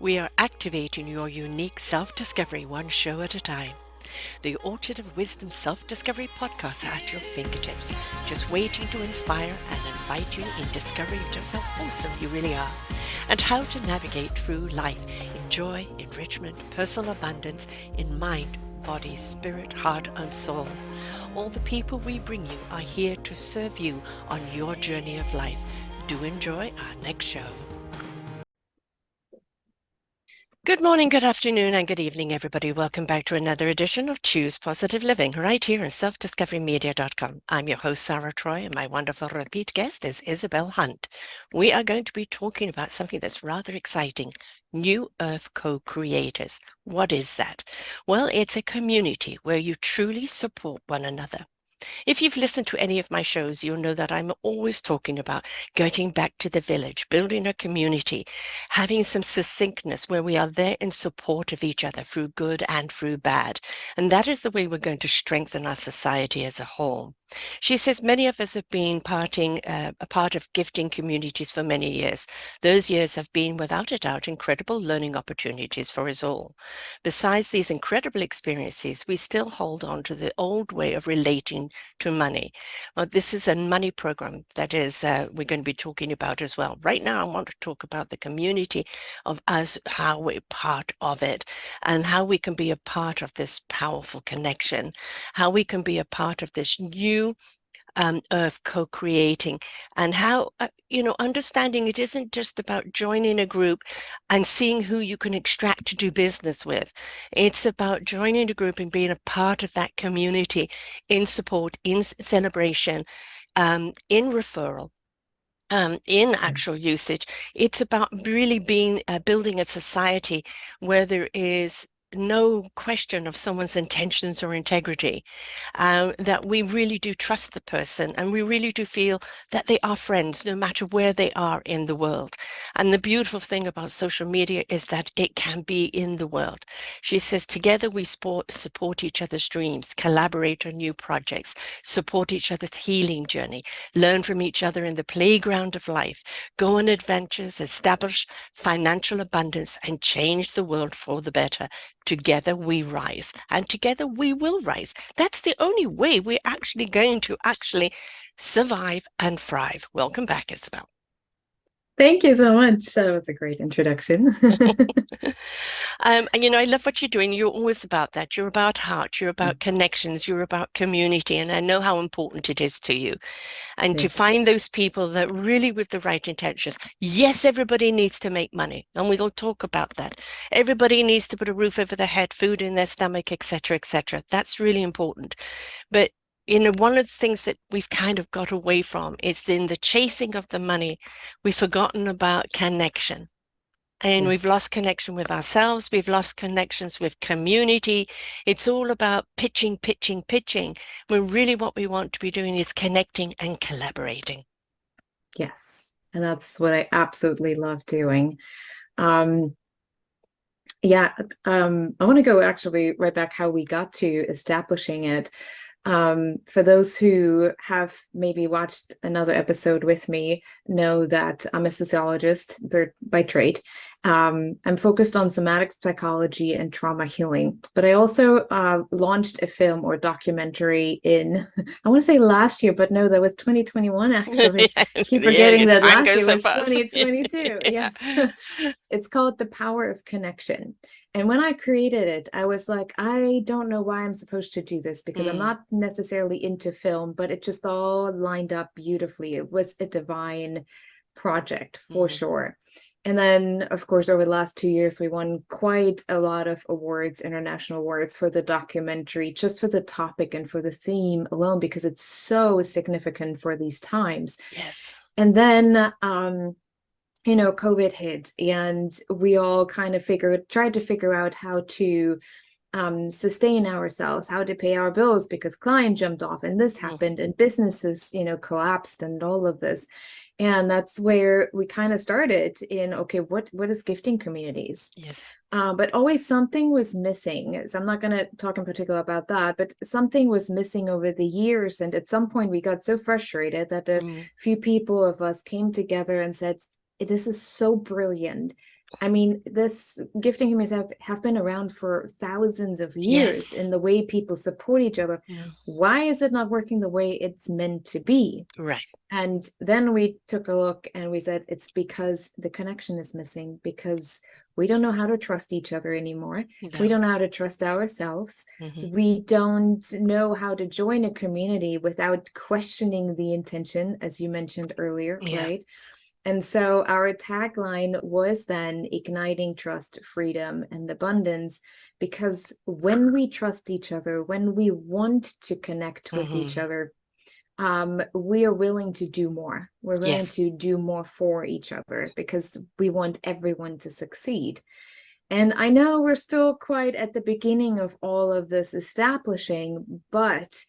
We are activating your unique self-discovery one show at a time. The Orchard of Wisdom Self-Discovery podcast are at your fingertips, just waiting to inspire and invite you in discovering just how awesome you really are and how to navigate through life in joy, enrichment, personal abundance, in mind, body, spirit, heart, and soul. All the people we bring you are here to serve you on your journey of life. Do enjoy our next show. Good morning, good afternoon, and good evening, everybody. Welcome back to another edition of Choose Positive Living, right here on selfdiscoverymedia.com. I'm your host, Sara Troy, and my wonderful repeat guest is Isabel Hundt. We are going to be talking about something that's rather exciting, New Earth Co-Creators. What is that? Well, it's a community where you truly support one another. If you've listened to any of my shows, you'll know that I'm always talking about getting back to the village, building a community, having some succinctness where we are there in support of each other through good and through bad. And that is the way we're going to strengthen our society as a whole. She says many of us have been a part of gifting communities for many years. Those years have been, without a doubt, incredible learning opportunities for us all. Besides these incredible experiences, we still hold on to the old way of relating to money. Well, this is a money program that is we're going to be talking about as well. Right now, I want to talk about the community of us, how we're part of it, and how we can be a part of this powerful connection, how we can be a part of this new earth co-creating, and how understanding it isn't just about joining a group and seeing who you can extract to do business with. It's about joining a group and being a part of that community in support, in celebration, in referral, in actual usage. It's about really being building a society where there is no question of someone's intentions or integrity, that we really do trust the person and we really do feel that they are friends no matter where they are in the world. And the beautiful thing about social media is that it can be in the world. She says, together we support each other's dreams, collaborate on new projects, support each other's healing journey, learn from each other in the playground of life, go on adventures, establish financial abundance, and change the world for the better. Together we rise, and together we will rise. That's the only way we're actually going to survive and thrive. Welcome back, Isabel. Thank you so much. That was a great introduction. And I love what you're doing. You're always about that. You're about heart, you're about connections, you're about community, and I know how important it is to you. And to Yes. find those people that really with the right intentions. Yes, everybody needs to make money, and we'll talk about that. Everybody needs to put a roof over their head, food in their stomach, etc., etc. That's really important. But one of the things that we've kind of got away from is in the chasing of the money, we've forgotten about connection. And Yes. we've lost connection with ourselves. We've lost connections with community. It's all about pitching, pitching, pitching, when really what we want to be doing is connecting and collaborating. Yes. And that's what I absolutely love doing. Um, yeah, I want to go actually right back how we got to establishing it. For those who have maybe watched another episode with me, know that I'm a sociologist by trade. I'm focused on somatic psychology and trauma healing, but I also launched a film or documentary in, I want to say last year, but no, that was 2021 actually. Yeah, Keep yeah, forgetting that time last goes year so was fast. 2022. Yeah. Yes. It's called The Power of Connection. And when I created it, I was like, I don't know why I'm supposed to do this because I'm Mm, not necessarily into film, but it just all lined up beautifully. It was a divine project for mm, sure. And then, of course, over the last 2 years, we won quite a lot of awards, international awards for the documentary, just for the topic and for the theme alone, because it's so significant for these times. yes. And then, COVID hit and we all kind of tried to figure out how to sustain ourselves, how to pay our bills because client jumped off and this Mm, happened and businesses, collapsed and all of this. And that's where we kind of started in, okay, what is gifting communities? yes. But always something was missing. So I'm not going to talk in particular about that, but something was missing over the years. And at some point, we got so frustrated that a Mm, few people of us came together and said, this is so brilliant. I mean, this gifting communities have been around for thousands of years in Yes. the way people support each other. Mm. Why is it not working the way it's meant to be? Right. And then we took a look and we said it's because the connection is missing, because we don't know how to trust each other anymore. We No. don't know how to trust ourselves. Hmm. We don't know how to join a community without questioning the intention, as you mentioned earlier, Yeah. right? And so our tagline was then igniting trust, freedom, and abundance. Because when we trust each other, when we want to connect with each Hmm. other, we are willing to do more. We're willing Yes. to do more for each other because we want everyone to succeed. And I know we're still quite at the beginning of all of this establishing, but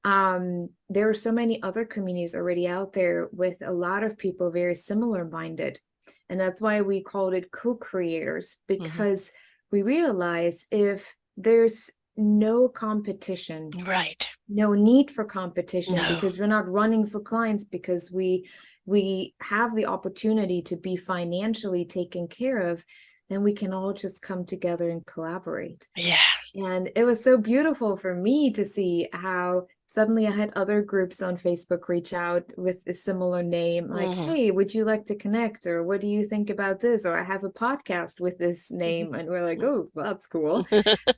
there are so many other communities already out there with a lot of people very similar minded. And that's why we called it co-creators, Hmm. because we realize if there's no competition, Right. no need for competition, No. because we're not running for clients, because we have the opportunity to be financially taken care of, then we can all just come together and collaborate. Yeah. And it was so beautiful for me to see how suddenly I had other groups on Facebook reach out with a similar name, like, Hmm. hey, would you like to connect? Or what do you think about this? Or I have a podcast with this Hmm. name. And we're like, oh, well, that's cool.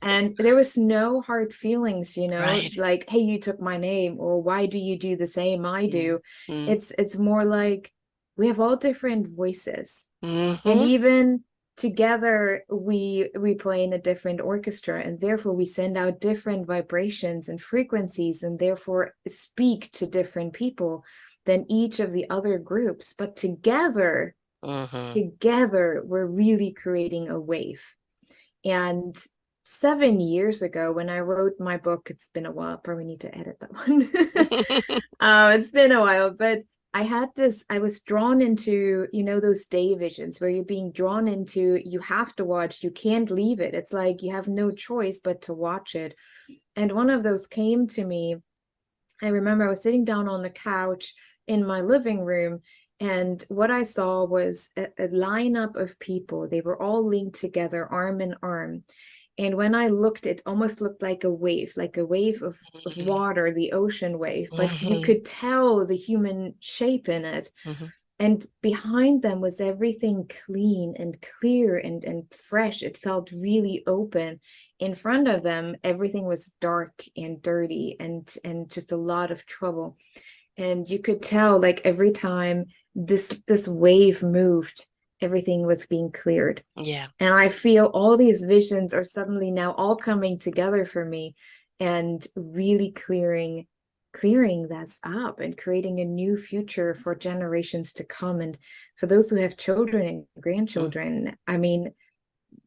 And there was no hard feelings, Right. like, hey, you took my name, or why do you do the same I do? Mm-hmm. It's more like we have all different voices. And Hmm. even together we play in a different orchestra, and therefore we send out different vibrations and frequencies, and therefore speak to different people than each of the other groups. But Hmm. together we're really creating a wave. And 7 years ago, when I wrote my book, it's been a while, probably need to edit that one. It's been a while, but I was drawn into, those day visions where you're being drawn into, you have to watch, you can't leave it. It's like you have no choice but to watch it. And one of those came to me. I remember I was sitting down on the couch in my living room, and what I saw was a lineup of people. They were all linked together, arm in arm. And when I looked, it almost looked like a wave of water, the ocean wave, but you Hmm. could tell the human shape in it. Hmm. And behind them was everything clean and clear and fresh. It felt really open. In front of them, everything was dark and dirty and just a lot of trouble. And you could tell, like, every time this wave moved, everything was being cleared. Yeah. And I feel all these visions are suddenly now all coming together for me, and really clearing this up and creating a new future for generations to come. And for those who have children and Mm. grandchildren, I mean,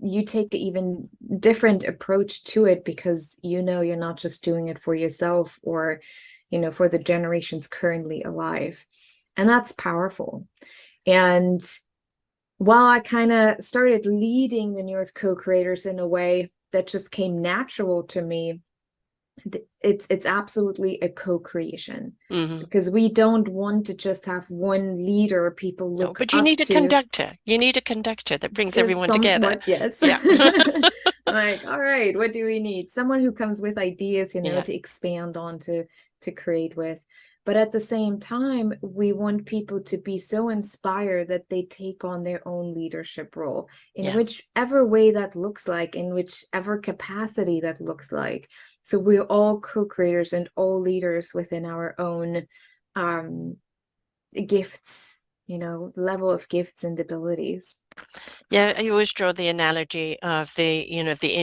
you take an even different approach to it, because you're not just doing it for yourself, or for the generations currently alive. And that's powerful. And while I kind of started leading the New Earth co-creators in a way that just came natural to me, it's absolutely a co-creation, Hmm. because we don't want to just have one leader people No, look but you up need a to. conductor. You need a conductor that brings Is everyone together. somewhat, yes. Yeah. Like, all right, what do we need? Someone who comes with ideas, Yeah. to expand on, to create with. But at the same time, we want people to be so inspired that they take on their own leadership role in Yeah. whichever way that looks like, in whichever capacity that looks like. So we're all co-creators and all leaders within our own um gifts, level of gifts and abilities. Yeah, I always draw the analogy of the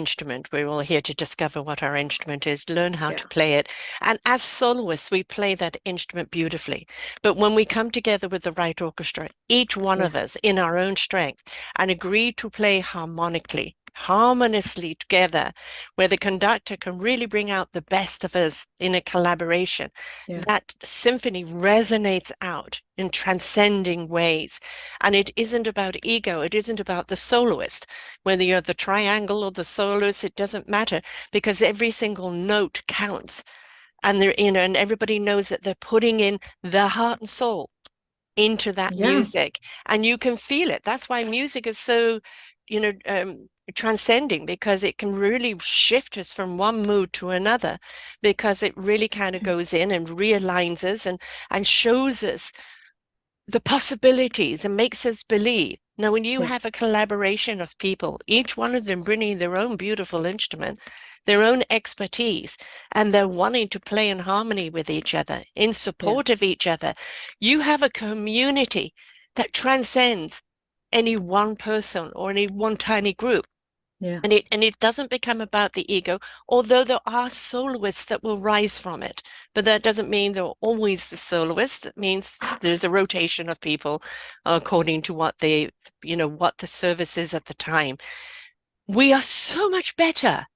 instrument. We're all here to discover what our instrument is, learn how to Yeah. play it. And as soloists, we play that instrument beautifully. But when we come together with the right orchestra, each one Yeah. of us in our own strength, and agree to play harmonically, harmoniously together, where the conductor can really bring out the best of us in a collaboration, Yeah. that symphony resonates out in transcending ways. And it isn't about ego. It isn't about the soloist. Whether you're the triangle or the soloist, it doesn't matter, because every single note counts. And and everybody knows that they're putting in their heart and soul into that Yeah. music, and you can feel it. That's why music is so, you know, transcending, because it can really shift us from one mood to another, because it really kind of goes in and realigns us and shows us the possibilities and makes us believe. Now, when you Yeah. have a collaboration of people, each one of them bringing their own beautiful instrument, their own expertise, and they're wanting to play in harmony with each other, in Yeah. support of each other, you have a community that transcends any one person or any one tiny group. Yeah. And it doesn't become about the ego, although there are soloists that will rise from it. But that doesn't mean they're always the soloists. That means there's a rotation of people according to what they, what the service is at the time. We are so much better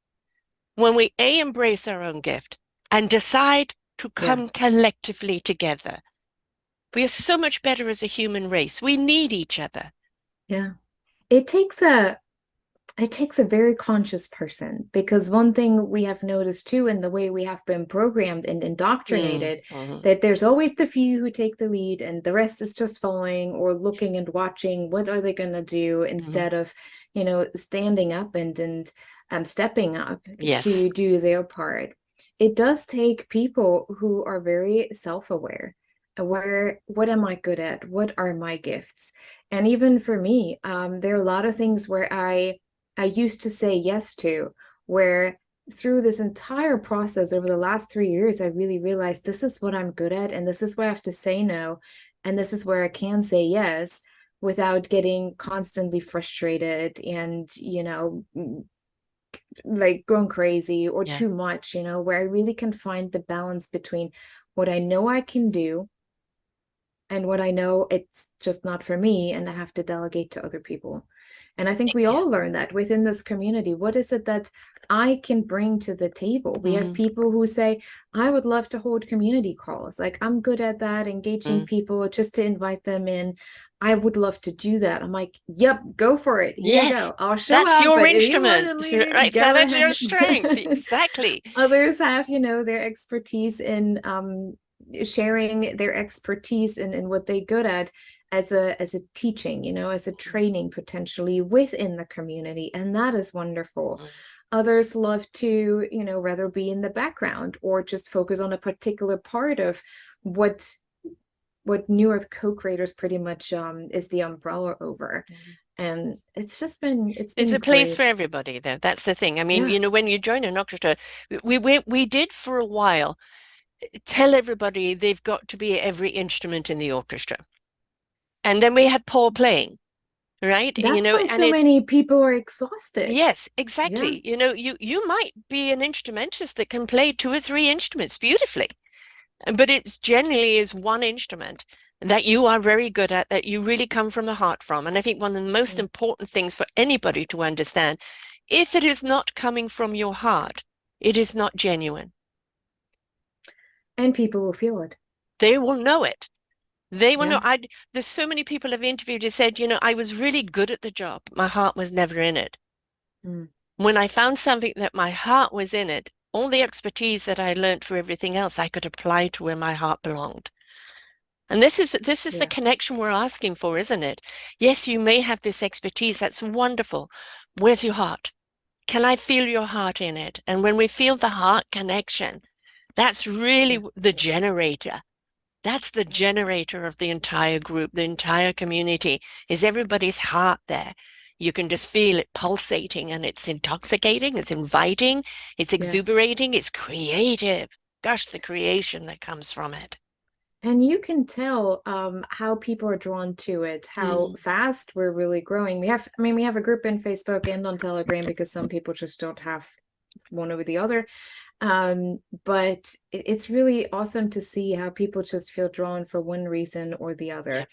when we embrace our own gift and decide to Yeah. come collectively together. We are so much better as a human race. We need each other. Yeah. It takes a it takes a very conscious person, because one thing we have noticed too in the way we have been programmed and Mm, indoctrinated, mhm, that there's always the few who take the lead and the rest is just following or looking and watching what are they going to do, mhm. instead of, standing up and stepping up Yes. to do their part. It does take people who are very self-aware, aware, what am I good at, what are my gifts? And even for me, there are a lot of things where I used to say yes to, where through this entire process over the last 3 years, I really realized this is what I'm good at, and this is where I have to say no, and this is where I can say yes without getting constantly frustrated and, like going crazy or Yeah. too much, where I really can find the balance between what I know I can do and what I know it's just not for me and I have to delegate to other people. And I think we Yeah. all learn that within this community. What is it that I can bring to the table? We have Mm, people who say, I would love to hold community calls. Like, I'm good at that, engaging mm. people just to invite them in. I would love to do that. I'm like, yep, go for it. Here you Yes, go. I'll show that's up, your but if you want instrument, to lead, right? So go that's your ahead. strength. Exactly. Others have, their expertise in sharing their expertise in what they're good at as a teaching, as a Mm, training potentially within the community, and that is wonderful. mm. Others love to, rather be in the background or just focus on a particular part of what New Earth co-creators pretty much is the umbrella over. Mhm. And it's It's been a place for great. everybody, though. That's the thing. I mean, Yeah. when you join an orchestra, we did for a while tell everybody they've got to be every instrument in the orchestra. And then we had Paul playing, right? That's why And so it's many people are exhausted. yes, Yeah. exactly. You might be an instrumentist that can play two or three instruments beautifully. But it's generally is one instrument that you are very good at, that you really come from the heart from. And I think one of the most Yeah. important things for anybody to understand, if it is not coming from your heart, it is not genuine. And people will feel it. They will know it. They will know. Yeah. There's so many people I've interviewed who said, I was really good at the job. My heart was never in it. Mm. When I found something that my heart was in it, all the expertise that I learned for everything else, I could apply to where my heart belonged. And this is the Yeah. connection we're asking for, isn't it? Yes, you may have this expertise. That's wonderful. Where's your heart? Can I feel your heart in it? And when we feel the heart connection, that's really Yeah. the generator. That's the generator of the entire group, the entire community. Is everybody's heart there? You can just feel it pulsating, and it's intoxicating, it's inviting, it's Yeah. exuberating, it's creative. Gosh, the creation that comes from it. And you can tell how people are drawn to it, how Mm, fast we're really growing. We have a group in Facebook and on Telegram because some people just don't have one over the other. But it's really awesome to see how people just feel drawn for one reason or the yeah. other.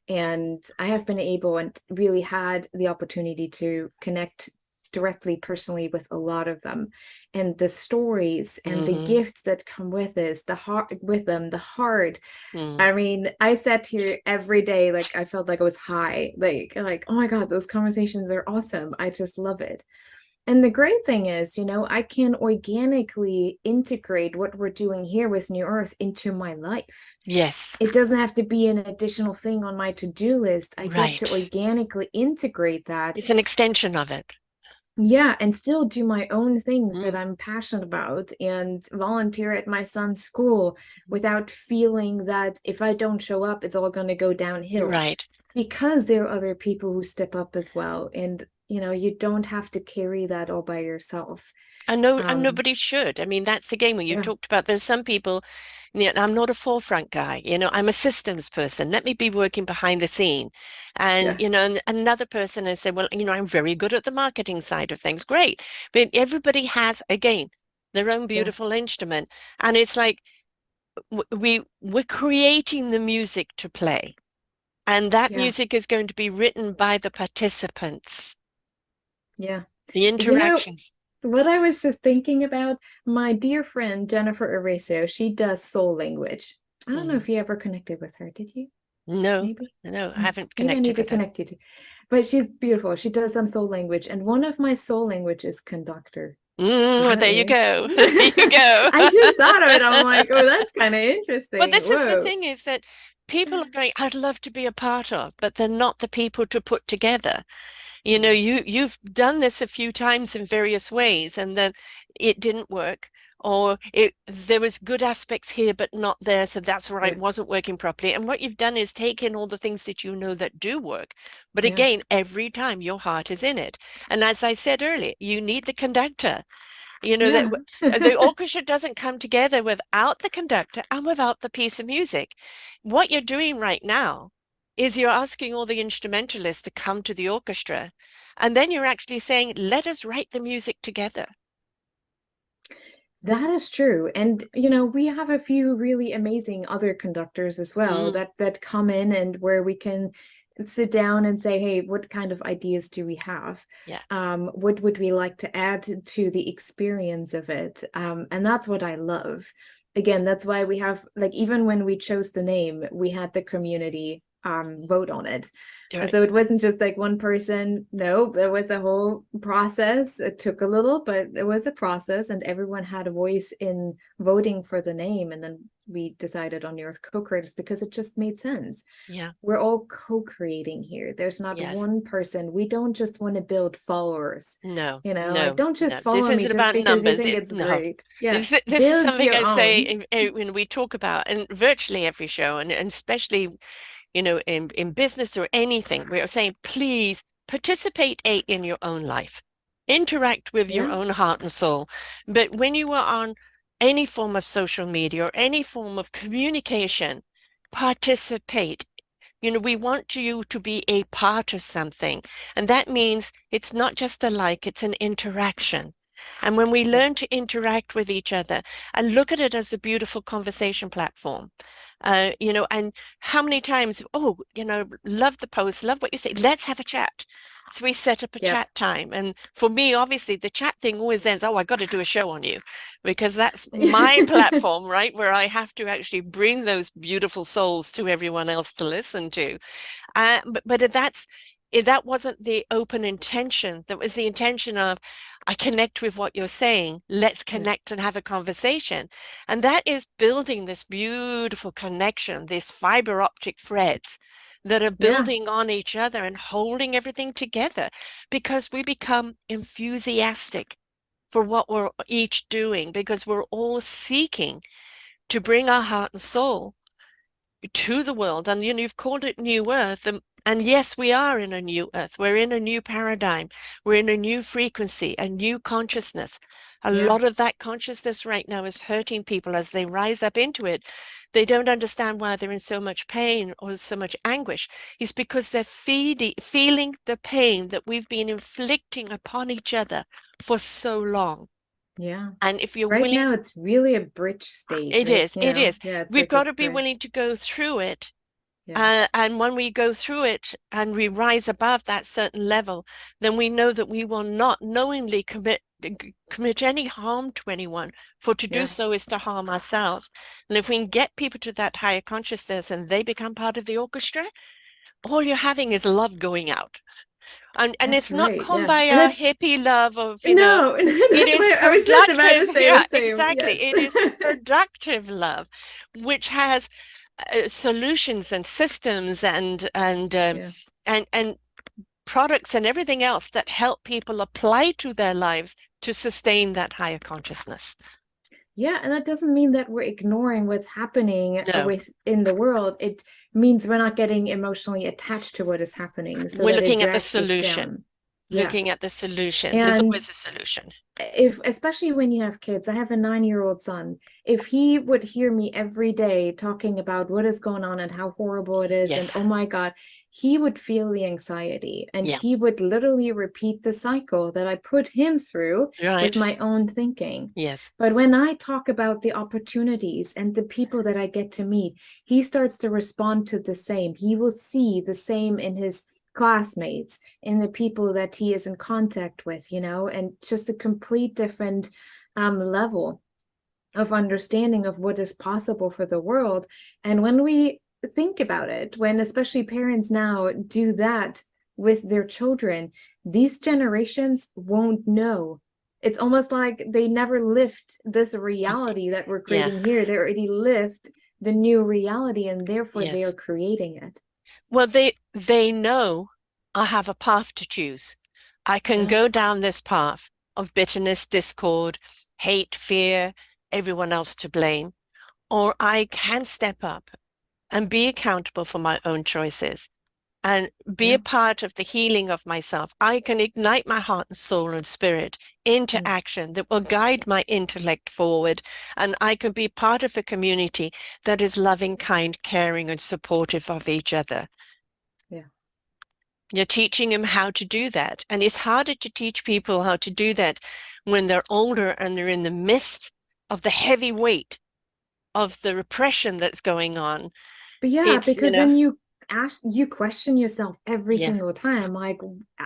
And I have been able and really had the opportunity to connect directly personally with a lot of them, and the stories and the Hmm. gifts that come with this, the heart with them, the heart. Mm. I mean, I sat here every day, like I felt like I was high, like oh my God, those conversations are awesome. I just love it. And the great thing is, I can organically integrate what we're doing here with New Earth into my life. Yes, It doesn't have to be an additional thing on my to-do list. I get to right. organically integrate that. It's an extension of it. Yeah, and still do my own things that Mm, I'm passionate about and volunteer at my son's school without feeling that if I don't show up, it's all going to go downhill. right. Because there are other people who step up as well. And, you don't have to carry that all by yourself. And Um, nobody should. I mean, that's the game when you yeah, talked about there's some people, I'm not a forefront guy, I'm a systems person. Let me be working behind the scene. And, yeah, and another person has said, well, I'm very good at the marketing side of things. Great. But everybody has, again, their own yeah, beautiful instrument. And it's like we're creating the music to play. And that yeah, music is going to be written by the participants, yeah. the You know, interactions. what I was just thinking about, my dear friend Jennifer Eraso, she does soul language. I don't know Mhm. if you ever connected with her, did you? No, Maybe. no, I Hmm. haven't Maybe I need connected to with her. connect you to. But she's beautiful. She does some soul language, and one of my soul language is conductor. Well, there you Apparently. go. There you go. I just thought of it. I'm like, oh, that's kind of Well, interesting. this is the Whoa. thing is that people are going, I'd love to be a part of, but they're not the people to put together. Yeah, You've done this a few times in various ways, and then it didn't work, or there was good aspects here but not there, so that's why yeah, it wasn't working properly. And what you've done is taken all the things that you know that do work, but yeah, again, every time your heart is in it. And as I said earlier, you need the conductor. That yeah. the orchestra doesn't come together without the conductor and without the piece of music. What you're doing right now is you're asking all the instrumentalists to come to the orchestra, and then you're actually saying, let us write the music together. That is true. And we have a few really amazing other conductors as well Mm, that come in and where we can sit down and say, hey, what kind of ideas do we have? yeah, What would we like to add to the experience of it? And that's what I love. Again, that's why we have, like, even when we chose the name, we had the community vote on it. right. So it wasn't just like one person. No, it was a whole process. It took a little, but it was a process, and everyone had a voice in voting for the name. And then we decided on Earth co-creators because it just made sense. Yeah, We're all co-creating here. There's not yes. one person. We don't just want to build followers. No, Like, no, don't just no. This follow me isn't just about because you numbers. think it's No. great. Yeah, This is build something your I say own. when we talk about, and virtually every show, and especially in business or anything, we are saying, please participate in your own life, interact with your Yeah, own heart and soul. But when you are on any form of social media or any form of communication, participate. We want you to be a part of something. And that means it's not just a like, it's an interaction. And when we yeah, learn to interact with each other and look at it as a beautiful conversation platform, and how many times, oh, love the post, love what you say, let's have a chat. So we set up a yep, chat time. And for me, obviously, the chat thing always ends, oh, I got to do a show on you because that's my platform, right? Where I have to actually bring those beautiful souls to everyone else to listen to. But if that wasn't the open intention. That was the intention of, I connect with what you're saying. Let's yeah, connect and have a conversation. And that is building this beautiful connection, these fiber optic threads that are yeah, building on each other and holding everything together because we become enthusiastic for what we're each doing because we're all seeking to bring our heart and soul to the world. And you've called it New Earth. And yes, we are in a new Earth. We're in a new paradigm. We're in a new frequency, a new consciousness. A yeah, lot of that consciousness right now is hurting people as they rise up into it. They don't understand why they're in so much pain or so much anguish. It's because they're feeling the pain that we've been inflicting upon each other for so long. yeah. And if you're Right willing, now, it's really a bridge state. it Like, is, it is. yeah, it's We've like got this to be bridge. willing to go through it. Yeah, And when we go through it and we rise above that certain level, then we know that we will not knowingly commit any harm to anyone. For to do yeah, so is to harm ourselves. And if we can get people to that higher consciousness and they become part of the orchestra, all you're having is love going out. And That's it's not right. come Yeah. by And a that hippie love of, no, it that's is why I was just about productive. to say the Yeah, same. exactly. Yes. It is productive love, which has solutions and systems Yeah. and products and everything else that help people apply to their lives to sustain that higher consciousness. Yeah, and that doesn't mean that we're ignoring what's happening No, within the world. It means we're not getting emotionally attached to what is happening so we're that it looking at the drags us solution. down. Looking Yes. at the solution. There's And always a solution. if especially when you have kids, I have a 9-year-old son. If he would hear me every day talking about what is going on and how horrible it is, and Yes. oh my God, he would feel the anxiety and Yeah. he would literally repeat the cycle that I put him through with Right. my own thinking. Yes. But when I talk about the opportunities and the people that I get to meet, he starts to respond to the same. He will see the same in his classmates, in the people that he is in contact with, and just a complete different level of understanding of what is possible for the world. And when we think about it, when especially parents now do that with their children, these generations won't know. It's almost like they never lived this reality that we're Yeah. creating here. They already lived the new reality, and therefore they are Yes. creating it. Well, they know I have a path to choose. I can Yeah. go down this path of bitterness, discord, hate, fear, everyone else to blame, or I can step up and be accountable for my own choices and be a Yeah. part of the healing of myself. I can ignite my heart and soul and spirit into Mm. action that will guide my intellect forward. And I can be part of a community that is loving, kind, caring, and supportive of each other. Yeah. You're teaching them how to do that. And it's harder to teach people how to do that when they're older and they're in the midst of the heavy weight of the repression that's going on. But yeah, It's, because then you question yourself every yes. single time. Like,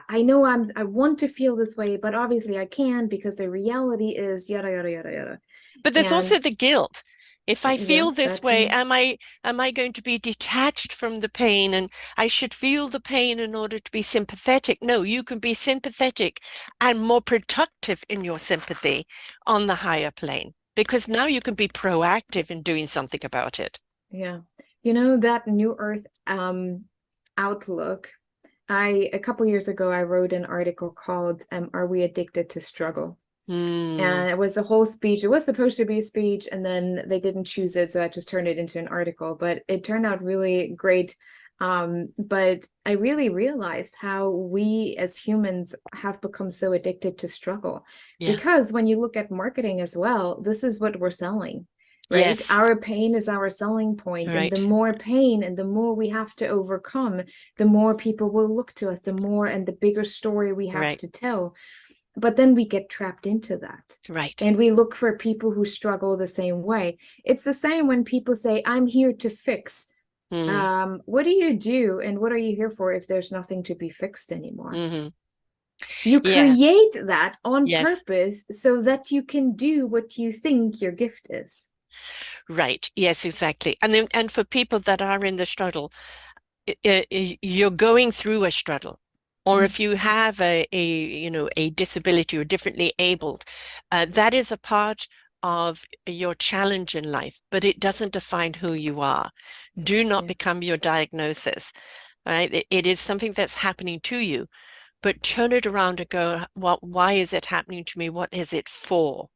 I know I want to feel this way, but obviously I can because the reality is yada yada yada yada. But there's And also the guilt. If I yeah, feel this that way, too. am I going to be detached from the pain and I should feel the pain in order to be sympathetic? No, you can be sympathetic and more productive in your sympathy on the higher plane because now you can be proactive in doing something about it. Yeah. That New Earth outlook. A couple years ago I wrote an article called Are We Addicted to Struggle? Hmm. And it was a whole speech. It was supposed to be a speech, and then they didn't choose it, so I just turned it into an article. But it turned out really great. But I really realized how we as humans have become so addicted to struggle. Yeah. Because when you look at marketing as well, this is what we're selling, right? Yes. Our pain is our selling point, and the Right. more pain and the more we have to overcome, the more people will look to us, the more and the bigger story we have Right. to tell. But then we get trapped into that. Right. And we look for people who struggle the same way. It's the same when people say, I'm here to fix. Hmm. What do you do? And what are you here for if there's nothing to be fixed anymore? Hmm. You Yeah. create that on Yes. purpose so that you can do what you think your gift is. Right. Yes, exactly. And for people that are in the struggle, you're going through a struggle, or Mm, if you have a disability or differently abled, that is a part of your challenge in life, but it doesn't define who you are. Do not yeah. become your diagnosis, right? It is something that's happening to you, but turn it around and go, why is it happening to me? What is it for?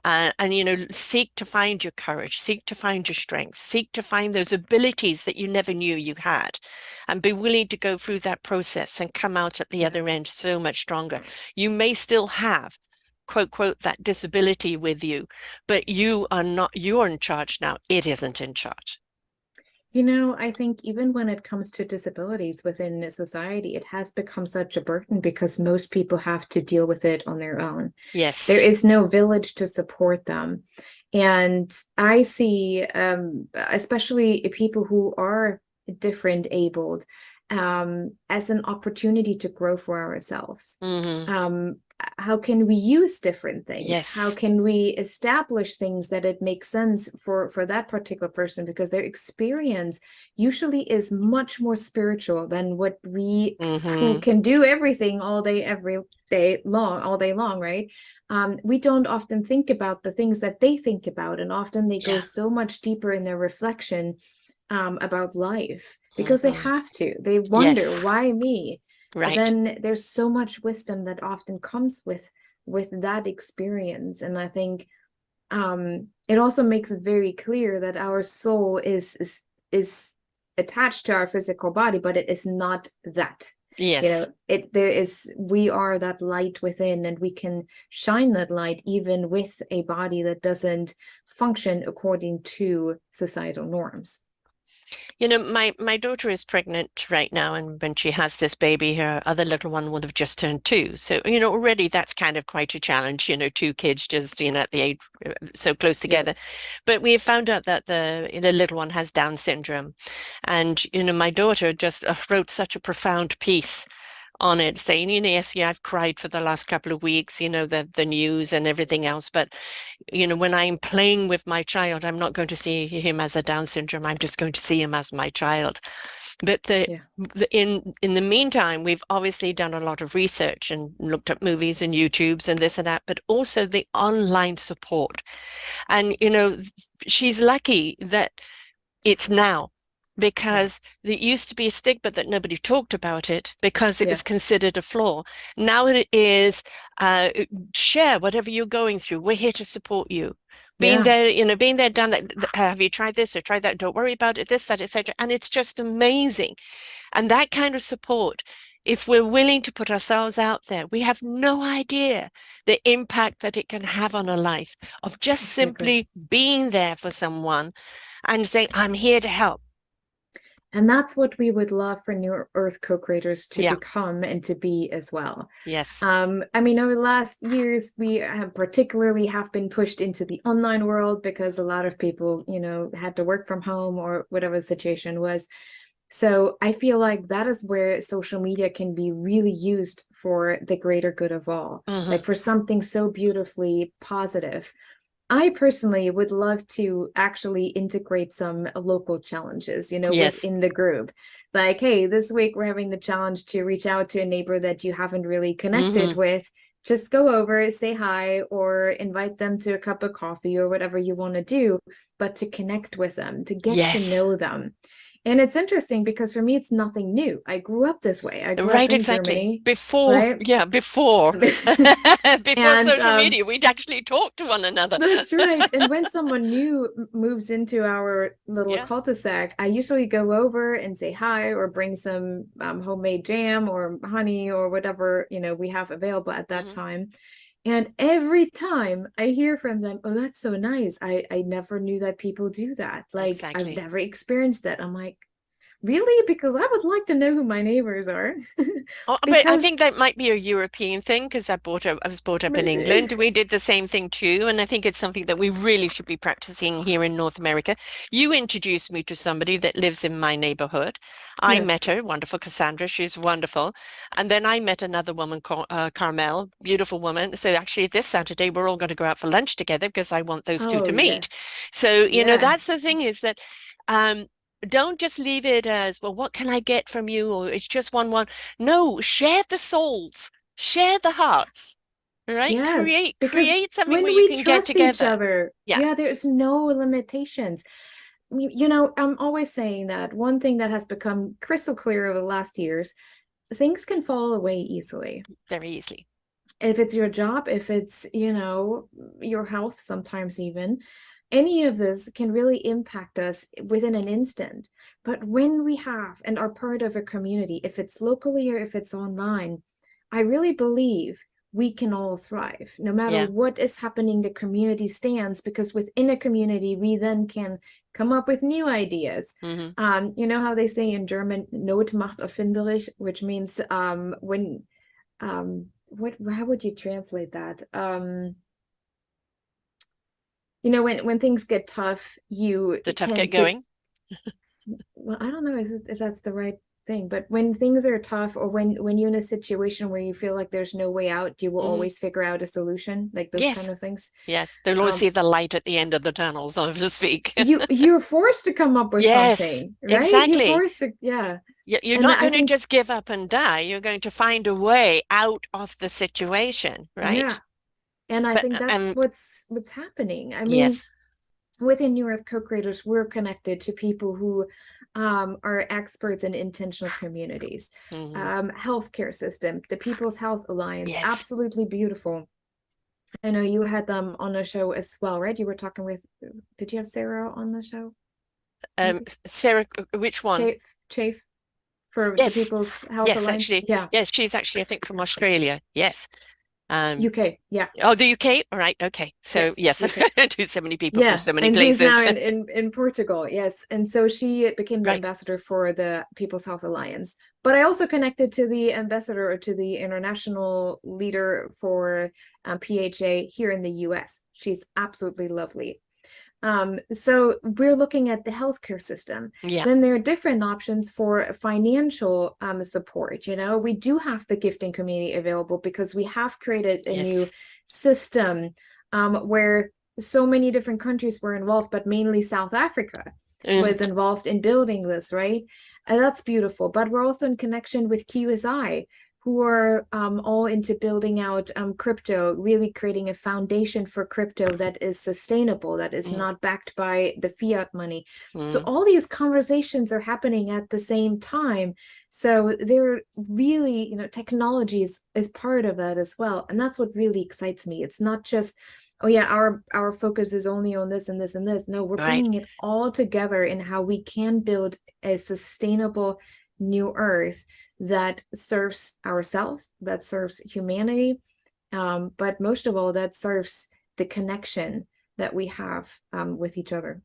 And seek to find your courage, seek to find your strength, seek to find those abilities that you never knew you had, and be willing to go through that process and come out at the Yeah. other end so much stronger. You may still have, quote, quote, that disability with you, but you're in charge now. It isn't in charge. I think even when it comes to disabilities within society, it has become such a burden because most people have to deal with it on their own. There Yes. is no village to support them. And I see, especially people who are different abled, as an opportunity to grow for ourselves. Hmm. Um, how can we use different things? How Yes. can we establish things that it makes sense for that particular person, because their experience usually is much more spiritual than what we who Mm-hmm. can do everything all day every day long all day long, right? We don't often think about the things that they think about, and often they go Yeah. so much deeper in their reflection about life because they Mm-hmm. have to. They wonder, Yes. why me? But Right. then there's so much wisdom that often comes with that experience. And I think it also makes it very clear that our soul is attached to our physical body, but it is not that. You Yes. know, we are that light within, and we can shine that light even with a body that doesn't function according to societal norms. You know, my daughter is pregnant right now, and when she has this baby, her other little one would have just turned 2. So, already that's kind of quite a challenge, two kids just, at the age so close Yeah. together. But we have found out that the little one has Down syndrome. And, my daughter just wrote such a profound piece on it, saying, yes, yeah, I've cried for the last couple of weeks, the news and everything else. But when I'm playing with my child, I'm not going to see him as a Down syndrome. I'm just going to see him as my child. But Yeah. in the meantime, we've obviously done a lot of research and looked at movies and YouTubes and this and that, but also the online support. And she's lucky that it's now, Yeah. because there used to be a stigma that nobody talked about it because it was Yeah. considered a flaw. Now it is, uh, share whatever you're going through. We're here to support you. Yeah. Being there, done that. Have you tried this or tried that? Don't worry about it, this, that, etc. And it's just amazing. And that kind of support, if we're willing to put ourselves out there, we have no idea the impact that it can have on a life of just Exactly. simply being there for someone and saying, I'm here to help. And that's what we would love for New Earth co-creators to Yeah. become and to be as well. Yes. I mean, over the last years, we have particularly have been pushed into the online world because a lot of people, had to work from home or whatever the situation was. So I feel like that is where social media can be really used for the greater good of all, Hmm. like for something so beautifully positive. I personally would love to actually integrate some local challenges, Yes. within the group. Like, hey, this week we're having the challenge to reach out to a neighbor that you haven't really connected Hmm. with. Just go over, say hi, or invite them to a cup of coffee or whatever you want to do, but to connect with them, to get to Yes. know them. And it's interesting because for me, it's nothing new. I grew up this way. I grew up Right, in exactly. Germany, Before, right? yeah, before before And social media, we'd actually talk to one another. That's right. And when someone new moves into our little Yeah. cul-de-sac, I usually go over and say hi or bring some homemade jam or honey or whatever, we have available at that Hmm. time. And every time I hear from them, oh, that's so nice. I never knew that people do that. Like, I've Exactly. never experienced that. I'm like, really? Because I would like to know who my neighbors are. Oh, but I Because think that might be a European thing because I was brought up in maybe, England. We did the same thing too, and I think it's something that we really should be practicing here in North America. You introduced me to somebody that lives in my neighborhood. I met yes. her, wonderful Cassandra. She's wonderful, and then I met another woman called Carmel, beautiful woman. So actually, this Saturday we're all going to go out for lunch together because I want those two Oh, to meet. yes. So that's Yes. the thing is that. Um, don't just leave it as, well, what can I get from you? Or it's just one. No, share the souls, share the hearts, right? Yes, because Create something where when you we can get trust each together. other, Yeah, yeah, there's no limitations. I'm always saying that one thing that has become crystal clear over the last years, things can fall away easily. very easily. If it's your job, if it's, your health, sometimes even, any of this can really impact us within an instant. But when we have and are part of a community, if it's locally or if it's online, I really believe we can all thrive no matter Yeah. what is happening. The community stands because within a community, we then can come up with new ideas. Hmm. You know how they say in German, Not macht erfinderisch, which means when what how would you translate that? When things get tough, you The tough get tend to, going. well, I don't know if that's the right thing. But when things are tough, or when you're in a situation where you feel like there's no way out, you will Hmm. always figure out a solution, like those kind Yes, of things. yes. They'll always Um, see the light at the end of the tunnel, so to speak. you're forced to come up with Yes, something, right? You're exactly. forced to, yeah. You're And not I going to think, just give up and die. You're going to find a way out of the situation, yeah. right? And I But think that's what's happening. I mean, yes. within New Earth Co-Creators, we're connected to people who are experts in intentional communities, Hmm. healthcare system, the People's Health Alliance, Yes. absolutely beautiful. I know you had them on the show as well, right? You were talking with, did you have Sara on the show? Maybe Sarah, which one? Chafe for the Yes. People's Health Yes, Alliance. actually. Yeah, Yes, she's actually, I think, from Australia. Yes. Um, UK. Yeah, oh, the UK? All right. Okay. So, yes, yes, UK. I do so many people from Yeah, so many and she's now places. in Portugal. Yes, and so she became the Right. ambassador for the People's Health Alliance. But I also connected to the ambassador, or to the international leader for PHA here in the US. She's absolutely lovely. So we're looking at the healthcare system. Yeah. Then there are different options for financial support. You know, we do have the gifting community available because we have created a new Yes. system where so many different countries were involved, but mainly South Africa Mm, was involved in building this, right? And that's beautiful. But we're also in connection with QSI, who are all into building out crypto, really creating a foundation for crypto that is sustainable, that is mm, not backed by the fiat money. So mm. all these conversations are happening at the same time. So they're really, technology is part of that as well. And that's what really excites me. It's not just, oh yeah, our focus is only on this and this and this. No, we're Right. bringing it all together in how we can build a sustainable new earth that serves ourselves, that serves humanity, but most of all, that serves the connection that we have with each other.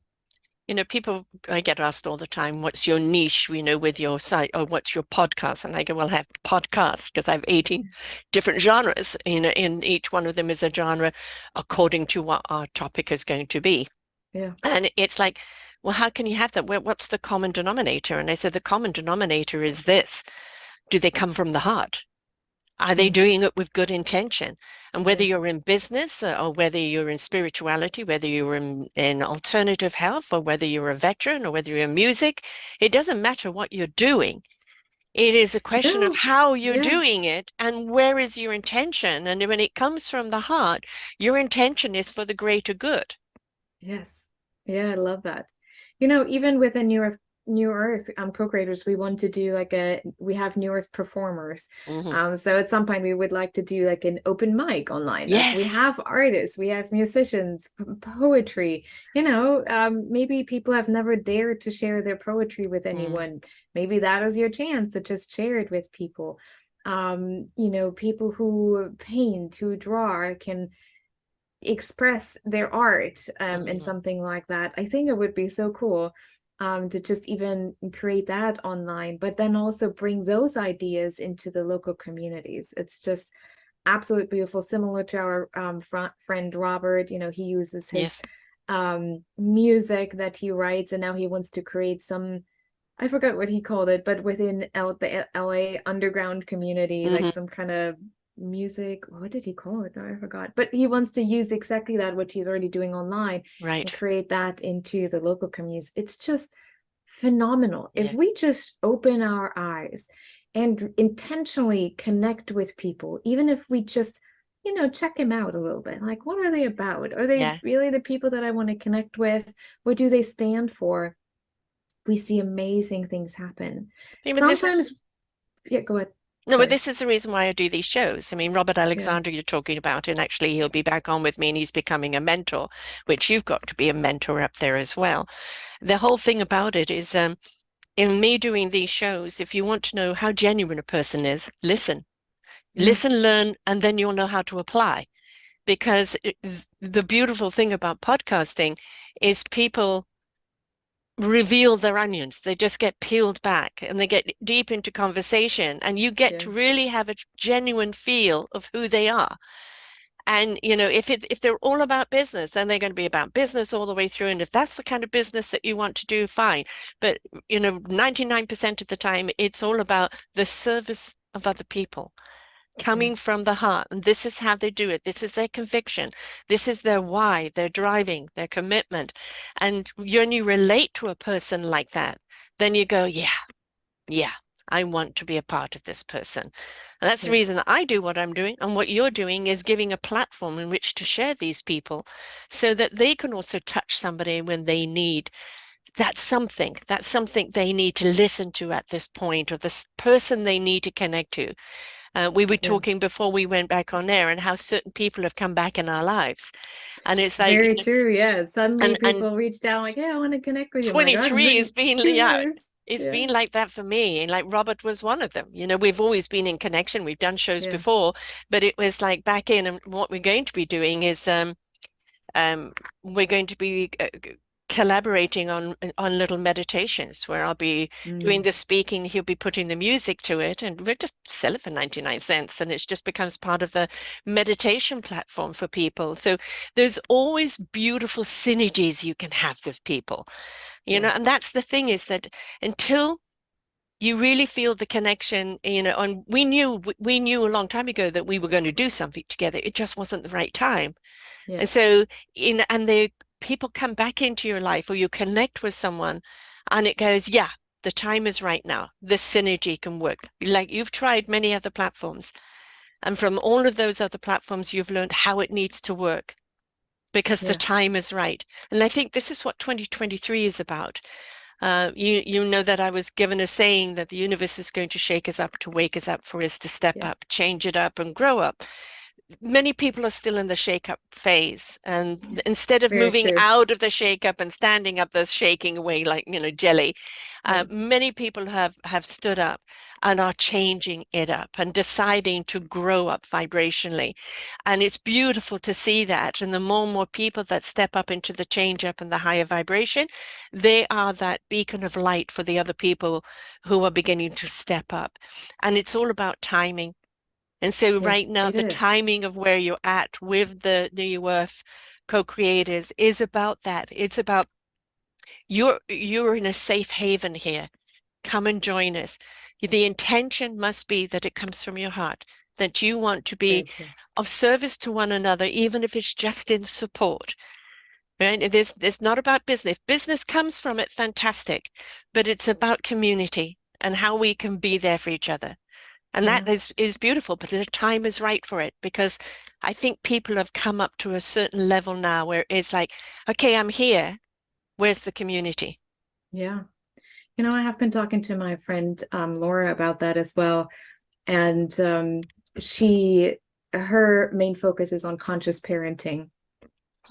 People, I get asked all the time, what's your niche, with your site, or what's your podcast? And I go, well, I have podcasts because I have 18 different genres. In each one of them is a genre according to what our topic is going to be. Yeah. And it's like, well, how can you have that? What's the common denominator? And I said, the common denominator is this. Do they come from the heart? Are they Mm, doing it with good intention? And whether yeah. you're in business or whether you're in spirituality, whether you're in alternative health or whether you're a veteran or whether you're in music, it doesn't matter what you're doing. It is a question of No. how you're Yeah. doing it and where is your intention. And when it comes from the heart, your intention is for the greater good. Yes. Yeah, I love that. Even within New Earth co-creators, we want to do we have New Earth performers. Hmm. So at some point we would like to do like an open mic online. Like we Yes. have artists, we have musicians, poetry, maybe people have never dared to share their poetry with Mm, anyone. Maybe that is your chance to just share it with people. People who paint, who draw can express their art in mhm. something like that. I think it would be so cool to just even create that online, but then also bring those ideas into the local communities. It's just absolutely beautiful, similar to our friend Robert. He uses his Yes. music that he writes, and now he wants to create some, I forgot what he called it, but within the LA underground community, like Hmm. some kind of music. What did he call it? No, I forgot. But he wants to use exactly that, which he's already doing online, and Right. create that into the local communities. It's just phenomenal. If Yeah. we just open our eyes and intentionally connect with people, even if we just, check them out a little bit. Like, what are they about? Are they Yeah. really the people that I want to connect with? What do they stand for? We see amazing things happen. But this is Sometimes, yeah, go ahead. No, but Sorry. this is the reason why I do these shows. I mean, Robert Yeah. Alexander, you're talking about, and actually he'll be back on with me and he's becoming a mentor, which you've got to be a mentor up there as well. The whole thing about it is, in me doing these shows, if you want to know how genuine a person is, listen, Yeah. learn, and then you'll know how to apply. Because the beautiful thing about podcasting is people reveal their onions. They just get peeled back and they get deep into conversation, and you get Yeah. to really have a genuine feel of who they are. And if they're all about business, then they're going to be about business all the way through. And if that's the kind of business that you want to do, fine. But 99% of the time, it's all about the service of other people Yeah. coming from the heart. And this is how they do it. This is their conviction. This is their why, their driving, their commitment. And when you relate to a person like that, then you go, yeah, yeah, I want to be a part of this person. And that's the Yeah. reason I do what I'm doing. And what you're doing is giving a platform in which to share these people so that they can also touch somebody when they need that's something they need to listen to at this point, or this person they need to connect to. We were Yeah. talking before we went back on air and how certain people have come back in our lives. And it's like, Very true. Yeah. Suddenly and people reached out like, yeah, I want to connect with you. I'm like, oh, 23 has been, yeah, 2 years. it's Yeah. been like that for me. And like Robert was one of them. We've always been in connection. We've done shows Yeah. before, but it was like back in, and what we're going to be doing is um, we're going to be collaborating on little meditations where I'll be doing Mm. the speaking, he'll be putting the music to it, and we'll just sell it for 99 cents, and it just becomes part of the meditation platform for people. So there's always beautiful synergies you can have with people, and Yes. that's the thing, is that until you really feel the connection, and we knew a long time ago that we were going to do something together. It just wasn't the right time. Yeah. And so the people come back into your life, or you connect with someone and it goes, yeah, the time is right now. This synergy can work. Like, you've tried many other platforms, and from all of those other platforms, you've learned how it needs to work because the Yeah. time is right. And I think this is what 2023 is about. You know that I was given a saying that the universe is going to shake us up to wake us up, for us to step Yeah. up, change it up, and grow up. Many people are still in the shake-up phase, and instead of Very moving true. out of the shake-up and standing up, they're shaking away like jelly. Yeah. Many people have stood up and are changing it up and deciding to grow up vibrationally, and it's beautiful to see that. And the more and more people that step up into the change up and the higher vibration, they are that beacon of light for the other people who are beginning to step up. And it's all about timing. And so Yeah. right now, It the is. timing of where you're at with the New Earth co-creators is about that. It's about you're in a safe haven here. Come and join us. The intention must be that it comes from your heart, that you want to be Very true. of service to one another, even if it's just in support. Right? It's not about business. If business comes from it, fantastic. But it's about community and how we can be there for each other. And that Yeah. is beautiful, but the time is right for it, because I think people have come up to a certain level now where it's like, okay, I'm here. Where's the community? Yeah. I have been talking to my friend Laura about that as well. And her main focus is on conscious parenting.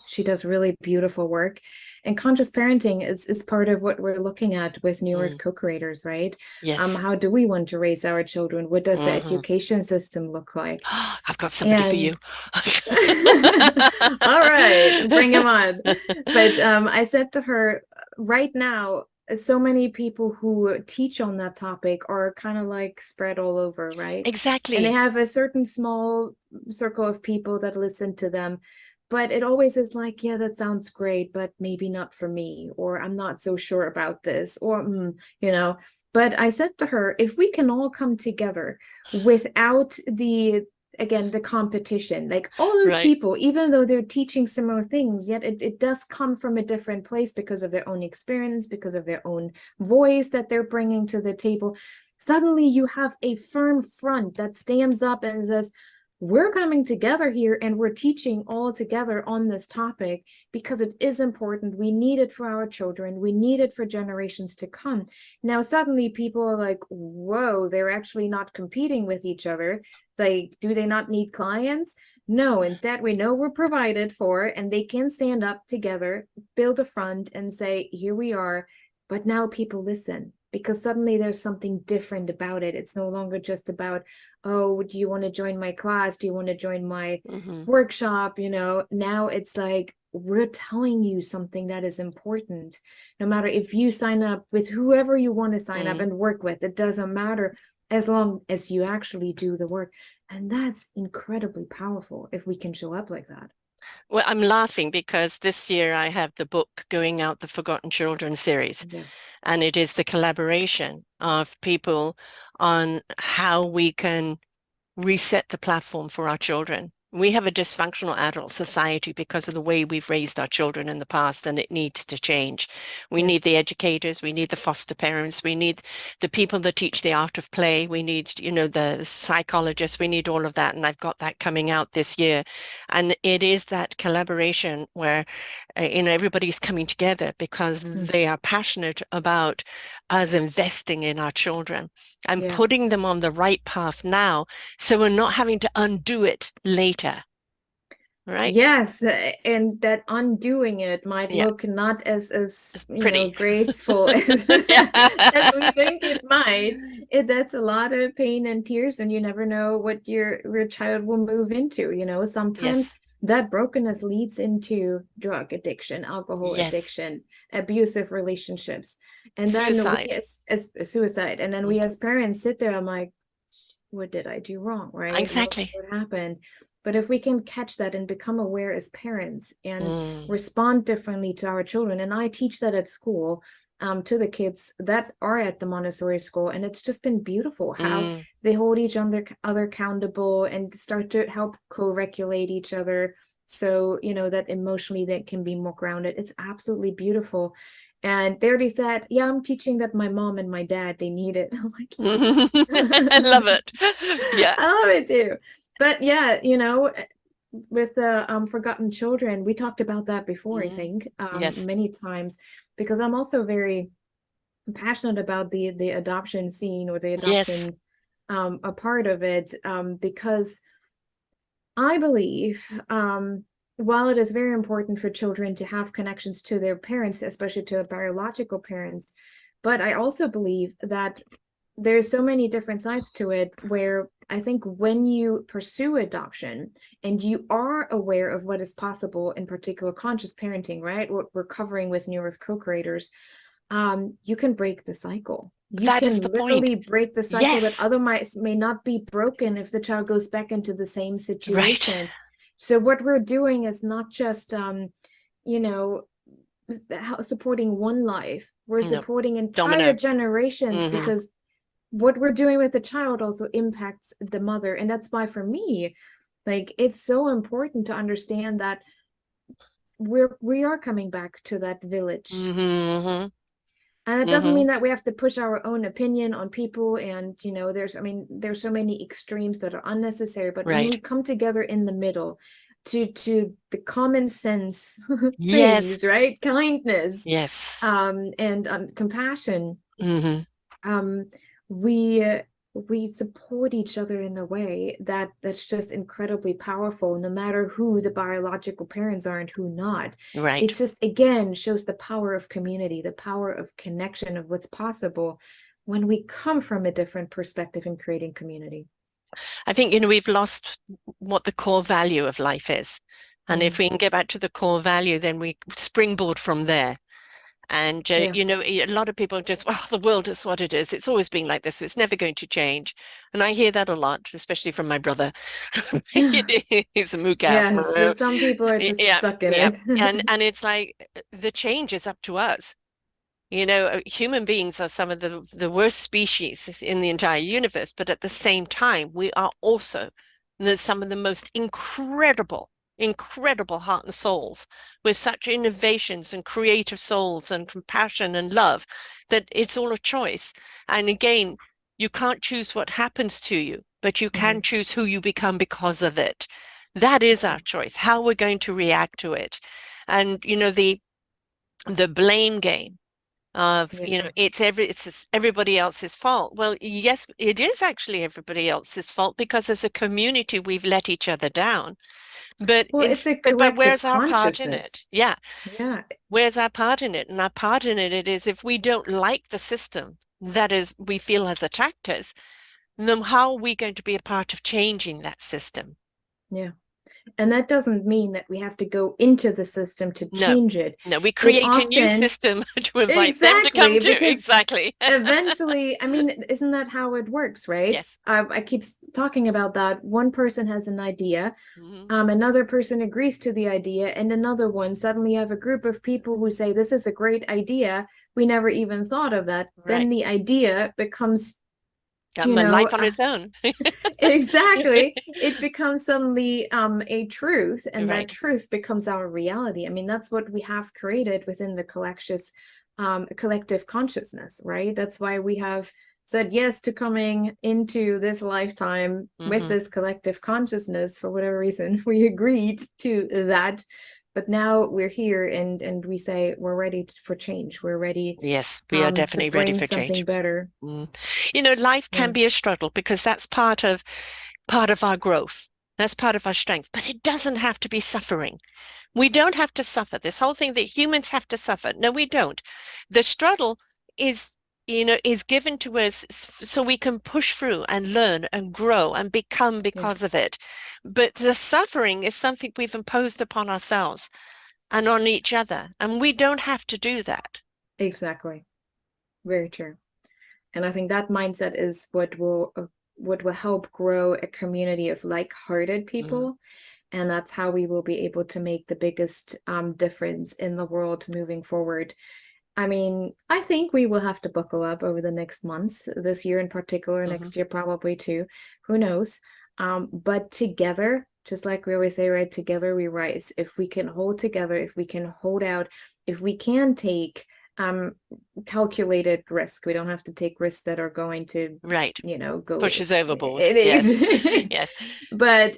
She does really beautiful work. And conscious parenting is part of what we're looking at with New Earth Mm, co-creators, right? yes. How do we want to raise our children? What does the Hmm. education system look like? I've got somebody for And you. all right, bring him on. But I said to her, right now, so many people who teach on that topic are kind of like spread all over, right? And they Exactly. have a certain small circle of people that listen to them. But it always is like, yeah, that sounds great, but maybe not for me, or I'm not so sure about this, or, you know. But I said to her, if we can all come together without again, the competition, like all those Right. people, even though they're teaching similar things, yet it does come from a different place because of their own experience, because of their own voice that they're bringing to the table. Suddenly you have a firm front that stands up and says, we're coming together here and we're teaching all together on this topic because it is important. We need it for our children. We need it for generations to come. Now, suddenly people are like, whoa, they're actually not competing with each other. Like, do they not need clients? No, instead, we know we're provided for and they can stand up together, build a front and say, here we are. But now people listen because suddenly there's something different about it. It's no longer just about, oh, do you want to join my class? Do you want to join my Hmm. workshop? Now it's like, we're telling you something that is important. No matter if you sign up with whoever you want to sign up Mm. and work with, it doesn't matter as long as you actually do the work. And that's incredibly powerful if we can show up like that. Well, I'm laughing because this year I have the book going out, the Forgotten Children series, Yeah. and it is the collaboration of people on how we can reset the platform for our children. We have a dysfunctional adult society because of the way we've raised our children in the past, and it needs to change. We Yeah. need the educators, we need the foster parents, we need the people that teach the art of play, we need, the psychologists, we need all of that. And I've got that coming out this year. And it is that collaboration where, everybody's coming together because Mm. they are passionate about us investing in our children and Yeah. putting them on the right path now so we're not having to undo it later, right? Yes, and that undoing it might Yeah, look not as it's pretty. graceful Yeah. as we think it might. That's a lot of pain and tears, and you never know what your child will move into. Sometimes Yes. that brokenness leads into drug addiction, alcohol Yes. addiction, abusive relationships, and then we Suicide. as suicide, and then we Mm. as parents sit there. I'm like, what did I do wrong, right? Exactly. What happened? But if we can catch that and become aware as parents and Mm. respond differently to our children, and I teach that at school to the kids that are at the Montessori school, and it's just been beautiful how Mm. they hold each other accountable and start to help co-regulate each other. So, that emotionally they can be more grounded. It's absolutely beautiful. And they already said, yeah, I'm teaching that my mom and my dad, they need it. I'm like, I love yes. it. Yeah. I love it too. But yeah, with the forgotten children, we talked about that before, I Mm. think, Yes. many times, because I'm also very passionate about the adoption scene or the Yes. adoption a part of it, because I believe, while it is very important for children to have connections to their parents, especially to the biological parents, but I also believe that there's so many different sides to it where I think when you pursue adoption and you are aware of what is possible, in particular conscious parenting, right? What we're covering with New Earth co-creators, you can break the cycle. You That is the can point. literally break the cycle that Yes. otherwise may not be broken if the child goes back into the same Right. situation. So what we're doing is not just you know supporting one life. We're No. supporting entire Domino. generations Hmm. because what we're doing with the child also impacts the mother. And that's why for me, like it's so important to understand that we are coming back to that village. Hmm. And it doesn't Hmm. mean that we have to push our own opinion on people. And, there's so many extremes that are unnecessary. But when we Right. come together in the middle to the common sense Yes. things, right? Kindness, Yes. and compassion, Hmm. um, we we support each other in a way that's just incredibly powerful, no matter who the biological parents are and who not. Right. It just again shows the power of community, the power of connection, of what's possible when we come from a different perspective in creating community. I think, we've lost what the core value of life is. And if Mm, we can get back to the core value, then we springboard from there. And, yeah. a lot of people just, well, the world is what it is. It's always been like this. So it's never going to change. And I hear that a lot, especially from my brother. He's a mook out. Yes, so some people are just Yeah, stuck in yeah. it. And it's like the change is up to us. Human beings are some of the worst species in the entire universe, but at the same time, we are also some of the most incredible heart and souls with such innovations and creative souls and compassion and love that it's all a choice. And again, you can't choose what happens to you, but you can Mhm. choose who you become because of it. That is Yeah, our choice, how we're going to react to it. And, the blame game of yeah. it's everybody else's fault. Well, yes, it is actually everybody else's fault because as a community we've let each other down. But Well, it's a but collective where's our part in consciousness. it? Yeah, Yeah. where's our part in it? And our part in it is if we don't like the system that is we feel has attacked us, then how are we going to be a part of changing that system? Yeah. And that doesn't mean that we have to go into the system to No, change it. no, we It create a new often, system to invite them to come exactly, to. because Exactly. eventually, I mean, isn't that how it works, right? Yes. I keep talking about that. One person has an idea, Hmm. another person agrees to the idea, and another one. Suddenly, you have a group of people who say, "This is a great idea. We never even thought of that." Right. Then the idea becomes, A you know, life on its own. exactly. It becomes suddenly a truth, and that Right. truth becomes our reality. I mean, that's what we have created within the collective consciousness, right? That's why we have said yes to coming into this lifetime with Hmm. this collective consciousness for whatever reason. We agreed to that, but now we're here, and we say we're ready for change. We're ready Yes, we are to definitely ready bring for something change. better. Mm. Life can Yeah, be a struggle because that's part of our growth. That's part of our strength, but it doesn't have to be suffering. We don't have to suffer. This whole thing that humans have to suffer. No, we don't. The struggle is, is given to us so we can push through and learn and grow and become yeah, because of it. But the suffering is something we've imposed upon ourselves and on each other, and we don't have to do that. exactly. Very true. And I think that mindset is what will help grow a community of like-hearted Mm, people, and that's how we will be able to make the biggest difference in the world moving forward. I mean, I think we will have to buckle up over the next months, this year in particular, mhm. next year probably too. Who knows? But together, just like we always say, right? Together we rise. If we can hold together, if we can hold out, if we can take um calculated risk, we don't have to take risks that are going to, Right. go Pushes overboard. it Yes. is. Yes. But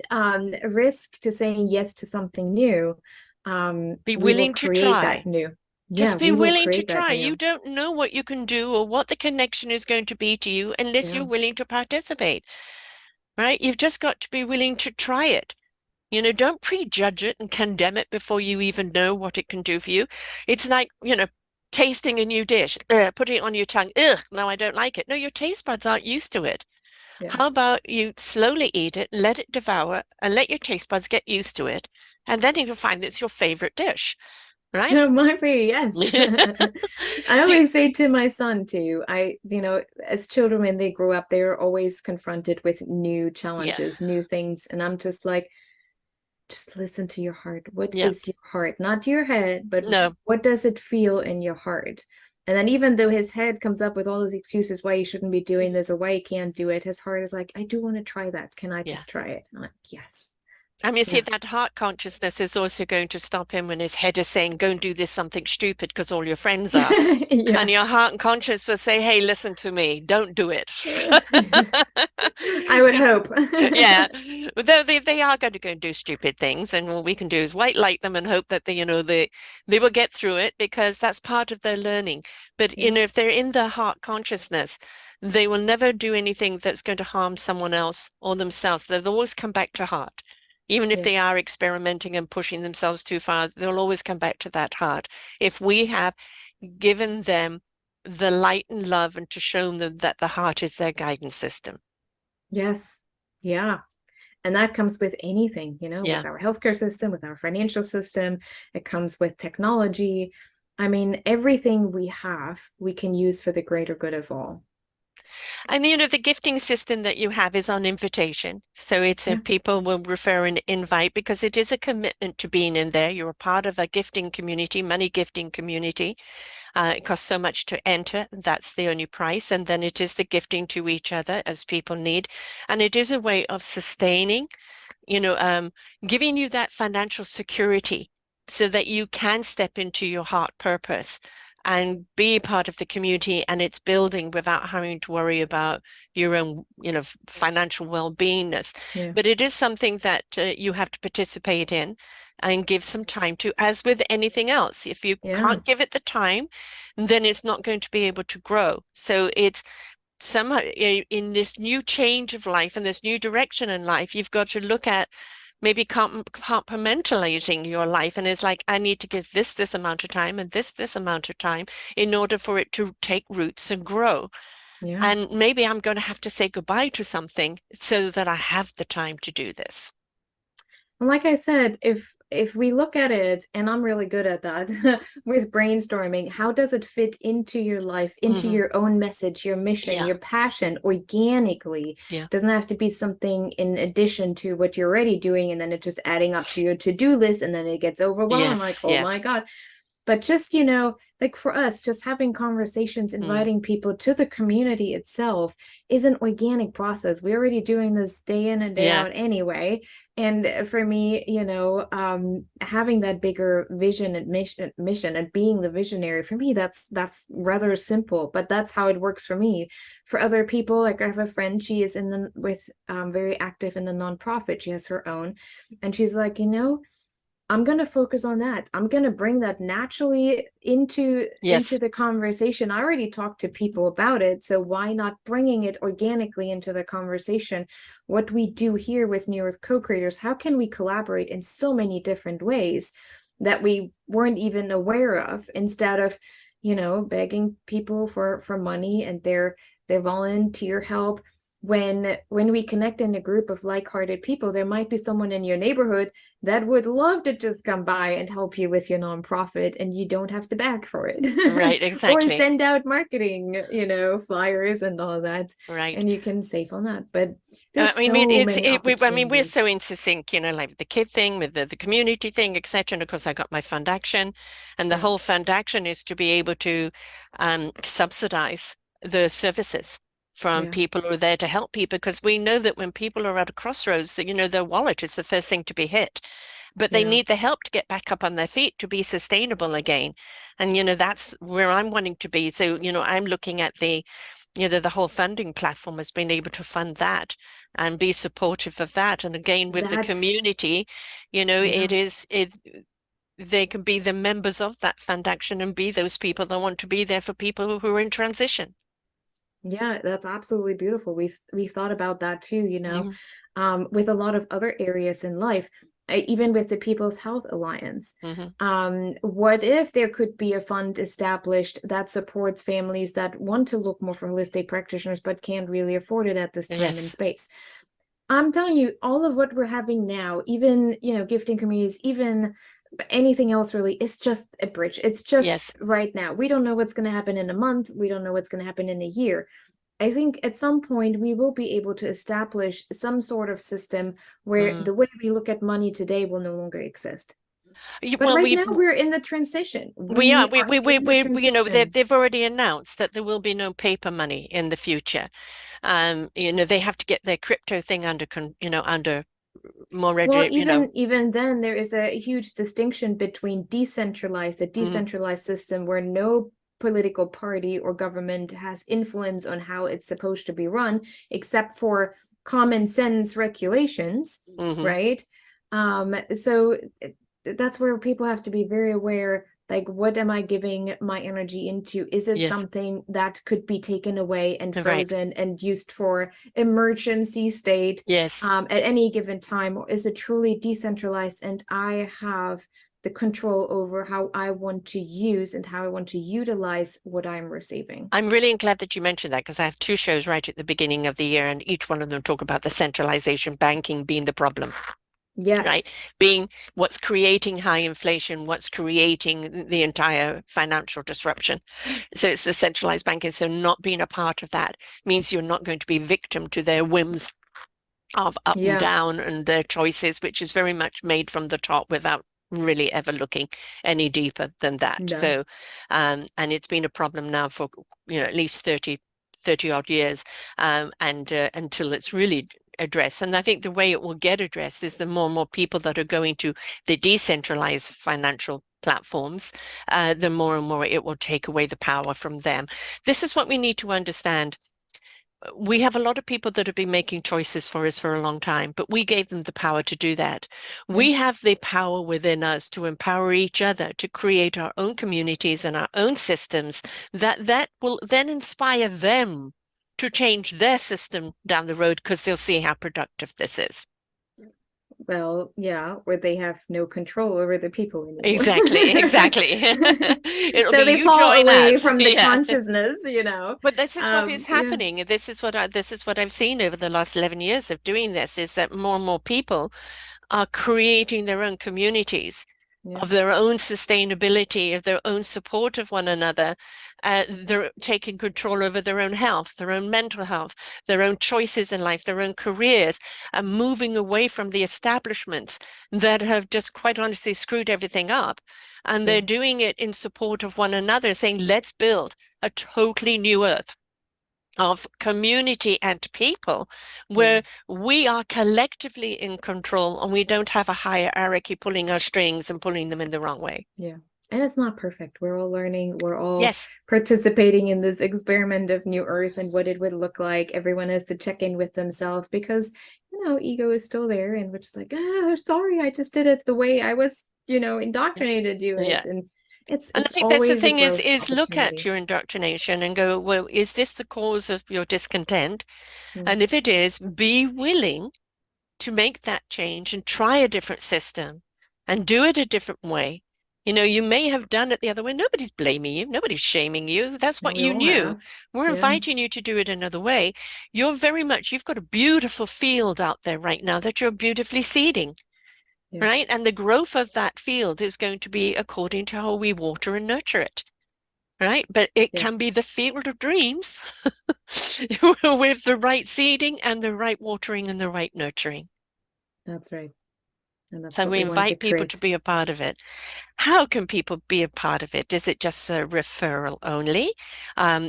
risk to saying yes to something new, Be we will willing to create that try. new. Yeah, Just be we will willing to create that try. You new. don't know what you can do or what the connection is going to be to you unless you're Yeah. willing to participate, right? You've just got to be willing to try it. Don't prejudge it and condemn it before you even know what it can do for you. It's like, tasting a new dish, putting it on your tongue. Ugh, no, I don't like it. No, your taste buds aren't used to it. Yeah. How about you slowly eat it, let it devour, and let your taste buds get used to it, and then you'll find it's your favorite dish, right? Might be, yes. I You- always say to my son too, as children, when they grow up, they're always confronted with new yeah, challenges, new things. And I'm just like, just listen to your heart. What yeah, is your heart? Not your head, but no, what does it feel in your heart? And then even though his head comes up with all those excuses why he shouldn't be doing this or why he can't do it, his heart is like, I do want to try that. Can I yeah. just try it? I'm like, yes. I mean, see, Yeah. that heart consciousness is also going to stop him when his head is saying, go and do this something stupid because all your friends are. And Yeah. your heart and conscience will say, hey, listen to me, don't do it. I would So, hope. yeah, though they are going to go and do stupid things, and all we can do is white light them and hope that they will get through it because that's part of their learning. But Yeah. if they're in their heart consciousness, they will never do anything that's going to harm someone else or themselves. They'll always come back to heart. Even if Yeah. they are experimenting and pushing themselves too far, they'll always come back to that heart. If we have given them the light and love and to show them that the heart is their guidance system. Yes. Yeah. And that comes with anything, with Yeah. our healthcare system, with our financial system. It comes with technology. I mean, everything we have, we can use for the greater good of all. And the gifting system that you have is on invitation. So it's a Yeah. people will refer an invite because it is a commitment to being in there. You're a part of a gifting community, money gifting community. It costs so much to enter. That's the only price. And then it is the gifting to each other as people need. And it is a way of sustaining, you know, um, giving you that financial security so that you can step into your heart purpose and be part of the community and its building without having to worry about your own, financial well-beingness. Yeah. But it is something that you have to participate in and give some time to, as with anything else. If you Yeah. can't give it the time, then it's not going to be able to grow. So it's somehow in this new change of life and this new direction in life, you've got to look at maybe compartmentalizing your life. And it's like, I need to give this amount of time and this amount of time in order for it to take roots and grow. Yeah. And maybe I'm going to have to say goodbye to something so that I have the time to do this. And like I said, if we look at it, and I'm really good at that with brainstorming, how does it fit into your life, into Hmm. your own message, your mission, Yeah, your passion organically? yeah. Doesn't have to be something in addition to what you're already doing, and then it's just adding up to your to-do list, and then it gets overwhelming, like, Yes, oh my yes. God. But just, like for us, just having conversations, Mm. inviting people to the community itself is an organic process. We're already doing this day in and day Yeah, out anyway. And for me, having that bigger vision and mission and being the visionary, for me, that's rather simple, but that's how it works for me. For other people, like I have a friend, she is in the with very active in the nonprofit. She has her own, and she's like, I'm going to focus on that. I'm going to bring that naturally into yes. the conversation. I already talked to people about it, so why not bringing it organically into the conversation? What we do here with New Earth co-creators, how can we collaborate in so many different ways that we weren't even aware of, instead of, begging people for money and their volunteer help. When we connect in a group of like-hearted people, there might be someone in your neighborhood that would love to just come by and help you with your nonprofit, and you don't have to beg for it. Right, Or exactly. send out marketing, flyers and all that, Right. and you can save on that. But I there's mean, so many I mean, we're so opportunities. into sync, like the kid thing with the community thing, etc. And of course, I got my fund action, and the Yeah, whole fund action is to be able to subsidize the services from yeah, people who are there to help people, because we know that when people are at a crossroads, that their wallet is the first thing to be hit, but they yeah. need the help to get back up on their feet to be sustainable again. And that's where I'm wanting to be. So I'm looking at the whole funding platform has been able to fund that and be supportive of that. And again, with the That, community, yeah. they can be the members of that fund action and be those people that want to be there for people who are in transition. Yeah, that's absolutely beautiful. We've thought about that too, Hmm. with a lot of other areas in life, even with the People's Health Alliance. Hmm. What if there could be a fund established that supports families that want to look more for holistic practitioners but can't really afford it at this time and Yes, space? I'm telling you, all of what we're having now, even, gifting communities, even anything else really, is just a bridge. It's just yes. right now. We don't know what's going to happen in a month. We don't know what's going to happen in a year. I think at some point we will be able to establish some sort of system where Mm. the way we look at money today will no longer exist. But Well, right now we're in the transition. we are We are in the transition. they've already announced that there will be no paper money in the future. They have to get their crypto thing under more Well, ready, even then, there is a huge distinction between a Mhm. decentralized system where no political party or government has influence on how it's supposed to be run, except for common sense regulations, Hmm. right? So that's where people have to be very aware, like, what am I giving my energy into? Is it Yes, something that could be taken away and right. frozen and used for emergency state Yes. at any given time, or is it truly decentralized and I have the control over how I want to use and how I want to utilize what I'm receiving? I'm really glad that you mentioned that, because I have two shows right at the beginning of the year, and each one of them talk about the centralization banking being the problem, right? Yes. Being what's creating high inflation, what's creating the entire financial disruption. So it's the centralized banking. So not being a part of that means you're not going to be victim to their whims of up and Yeah. down and their choices, which is very much made from the top without really ever looking any deeper than that. No. So, and it's been a problem now for, at least 30 odd years, and until it's really addressed. And I think the way it will get addressed is the more and more people that are going to the decentralized financial platforms, the more and more it will take away the power from them. This is what we need to understand. We have a lot of people that have been making choices for us for a long time, but we gave them the power to do that. Yeah. We have the power within us to empower each other to create our own communities and our own systems that will then inspire them to change their system down the road, because they'll see how productive this is. well, yeah, where they have no control over the people anymore. Exactly, exactly. It'll be So they you fall join away us. from the Yeah. consciousness, you know. But this is what is Yeah, happening. This is what I've seen over the last 11 years of doing this, is that more and more people are creating their own communities yeah, of their own sustainability, of their own support of one another. They're taking control over their own health, their own mental health, their own choices in life, their own careers, and moving away from the establishments that have just quite honestly screwed everything up. And yeah, they're doing it in support of one another, saying, let's build a totally new earth of community and people yeah. where we are collectively in control and we don't have a hierarchy pulling our strings and pulling them in the wrong way. Yeah. And it's not perfect. We're all learning. We're all Yes. participating in this experiment of New Earth and what it would look like. Everyone has to check in with themselves because, ego is still there. And we're just like, sorry, I just did it the way I was, indoctrinated to do Yeah. it. And it's And I it's think that's the always a thing growth is look at opportunity. your indoctrination and go, well, is this the cause of your discontent? And Yes. if it is, be willing to make that change and try a different system and do it a different way. You may have done it the other way. Nobody's blaming you. Nobody's shaming you. That's And what we you all knew. have. We're Yeah. inviting you to do it another way. You've got a beautiful field out there right now that you're beautifully seeding, Yeah. right? And the growth of that field is going to be according to how we water and nurture it, right? But it Yeah. can be the field of dreams with the right seeding and the right watering and the right nurturing. That's right. And that's So what we we want to invite people to create. be a part of it. How can people be a part of it? Is it just a referral only?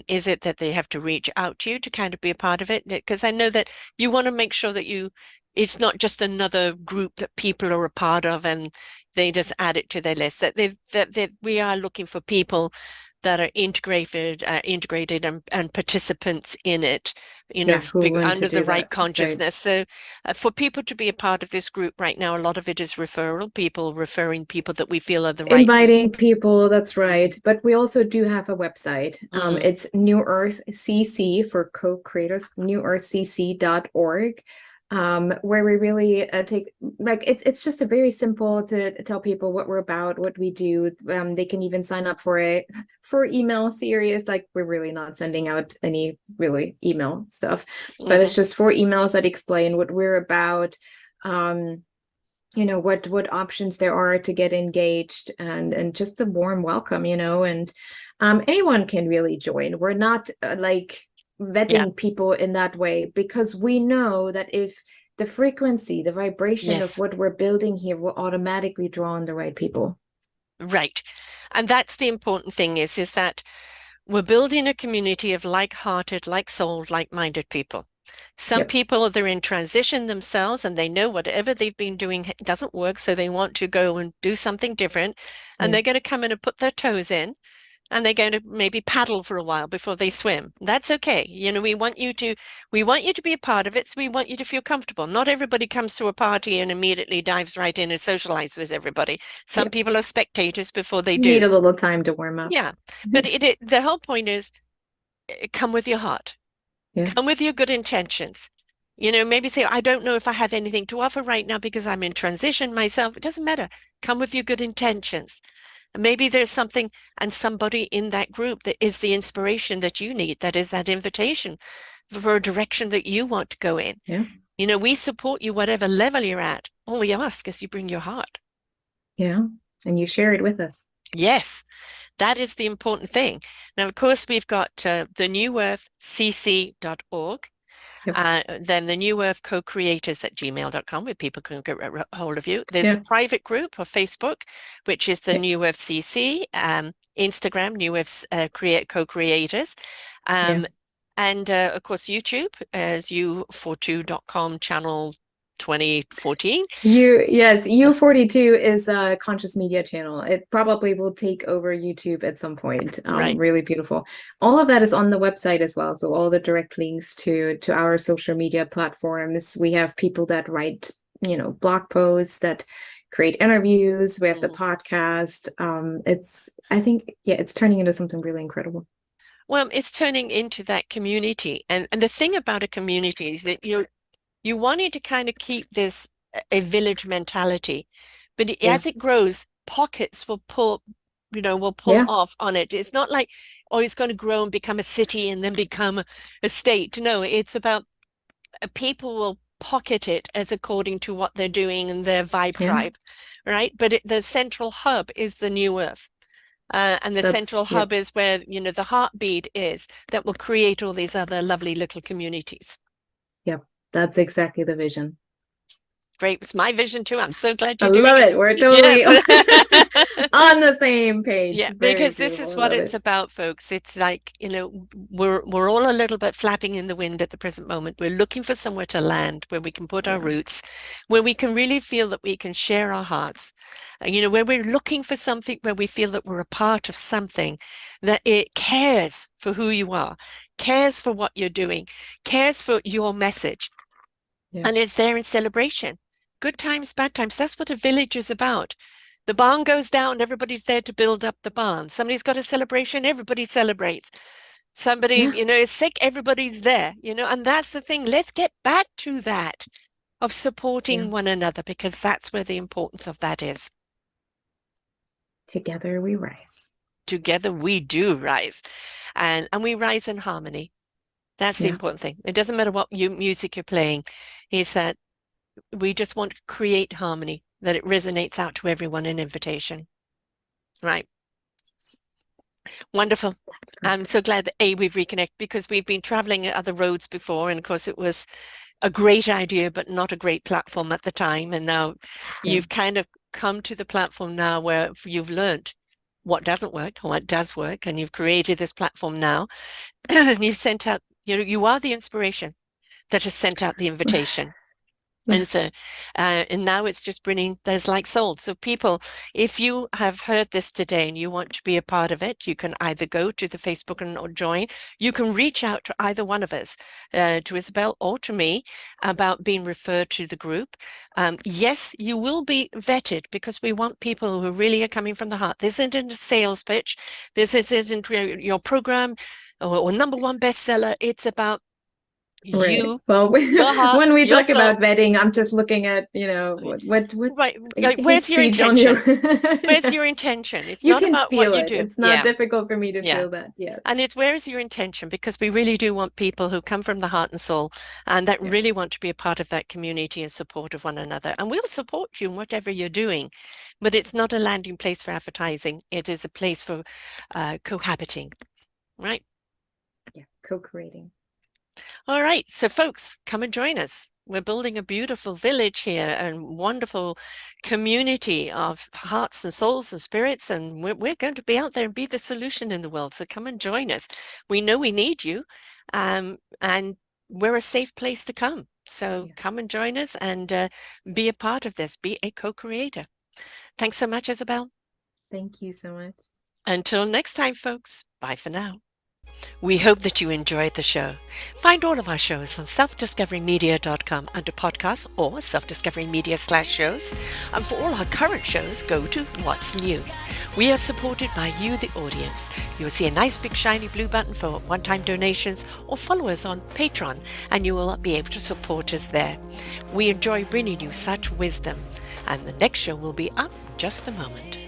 Is it that they have to reach out to you to kind of be a part of it? Because I know that you want to make sure that it's not just another group that people are a part of and they just add it to their list. That we are looking for people that are integrated and participants in it, Yeah. Who want to under the do right that? That's right. consciousness. So for people to be a part of this group right now, a lot of it is referral, people referring people that we feel are the right fit. Inviting people, that's Mm, right. But we also do have a website. mm, It's New Earth CC for co-creators, newearthcc.org, where we really take like it's just a very simple to tell people what we're about, what we do. They can even sign up for for email series. Like we're really not sending out any really email stuff, but it's mhm. just 4 emails that explain what we're about. Um, what options there are to get engaged and just a warm welcome, and anyone can really join. We're not like Yeah, vetting people in that way because we know that if the frequency, the vibration of yes, what we're building here will automatically draw on the right people. right. And that's the important thing is that we're building a community of like-hearted, like-souled, like-minded people. Some Yep. people, they're in transition themselves and they know whatever they've been doing doesn't work, so they want to go and do something different. And Yeah. they're going to come in and put their toes in and they're going to maybe paddle for a while before they swim. That's okay. We want you to be a part of it, so we want you to feel comfortable. Not everybody comes to a party and immediately dives right in and socializes with everybody. Some Yep. people are spectators before they You need do. a little time to warm up. Yeah. But the whole point is come with your heart. Yeah. Come with your good intentions. Maybe say, I don't know if I have anything to offer right now because I'm in transition myself. It doesn't matter. Come with your good intentions. And maybe there's something and somebody in that group that is the inspiration that you need, that is that invitation for a direction that you want to go in. Yeah. We support you whatever level you're at. All we ask is you bring your heart. Yeah. And you share it with us. Yes, that is the important thing. Now, of course, we've got the newearthcc.org. Yep. Then the New Earth co-creators at gmail.com, where people can get a hold of you. There's the Yeah. private group of Facebook, which is the Yeah. New Earth CC, Instagram, New Earth co-creators. Yeah. Um, and of course, YouTube as u42.com channel 2014. Yes, U42 is a conscious media channel. It probably will take over YouTube at some point. Right. Really beautiful. All of that is on the website as well. So all the direct links to our social media platforms. We have people that write, blog posts, that create interviews. We have the Mhm. podcast. I think, yeah, it's turning into something really incredible. Well, it's turning into that community. And the thing about a community is that you wanted to kind of keep this a village mentality. But Yeah. as it grows, pockets will pull, will pull Yeah. off on it. It's not like, oh, it's going to grow and become a city and then become a state. No, it's about people will pocket it as according to what they're doing and their vibe Yeah. tribe, right? But the central hub is the new earth. And the That's central yeah. hub is where, the heartbeat is that will create all these other lovely little communities. Yep. That's exactly the vision. Great. It's my vision too. I'm so glad I you're doing love it. it. We're totally Yes. on the same page. Yeah, Very because this beautiful. is I what love it's it. about, folks. It's like, we're all a little bit flapping in the wind at the present moment. We're looking for somewhere to land where we can put our Yeah. roots, where we can really feel that we can share our hearts. Where we're looking for something where we feel that we're a part of something that it cares for who you are, cares for what you're doing, cares for your message, Yeah. and is there in celebration. Good times, bad times. That's what a village is about. The barn goes down, everybody's there to build up the barn. Somebody's got a celebration, everybody celebrates. Somebody, Yeah. is sick, everybody's there, and that's the thing. Let's get back to that of Yeah. supporting one another, because that's where the importance of that is. Together we rise. Together we do rise, and we rise in harmony. That's the Yeah. important thing. It doesn't matter what music you're playing, is that we just want to create harmony, that it resonates out to everyone in invitation. Right. Wonderful. That's I'm so perfect. glad that we've reconnected, because we've been traveling other roads before, and of course it was a great idea, but not a great platform at the time. And now Yeah. you've kind of come to the platform now where you've learned what doesn't work and what does work, and you've created this platform now, and you've sent out, you are the inspiration that has sent out the invitation. Yeah. And so, and now it's just bringing those like sold. So people, if you have heard this today and you want to be a part of it, you can either go to the Facebook and or join. You can reach out to either one of us, to Isabel or to me, about being referred to the group. Yes, you will be vetted, because we want people who really are coming from the heart. This isn't a sales pitch. This isn't your program or number one bestseller. It's about Right. you, Well, your heart, when we your talk soul. about vetting, I'm just looking at, what Right. hate Where's your speech on you. intention? Where's Yeah. your intention? It's You not can about what feel you it. do. It's not Yeah. difficult for me to Yeah. feel that. Yes. And it's where is your intention? Because we really do want people who come from the heart and soul, and that Yeah. really want to be a part of that community and support of one another. And we'll support you in whatever you're doing, but it's not a landing place for advertising. It is a place for cohabiting, right? Yeah. Co-creating. All right. So folks, come and join us. We're building a beautiful village here and wonderful community of hearts and souls and spirits. And we're going to be out there and be the solution in the world. So come and join us. We know we need you. And we're a safe place to come. So Yeah. come and join us and be a part of this, be a co-creator. Thanks so much, Isabel. Thank you so much. Until next time, folks. Bye for now. We hope that you enjoyed the show. Find all of our shows on selfdiscoverymedia.com under podcasts or self-discovery-media/shows. And for all our current shows, go to What's New. We are supported by you, the audience. You will see a nice big shiny blue button for one-time donations, or follow us on Patreon and you will be able to support us there. We enjoy bringing you such wisdom, and the next show will be up in just a moment.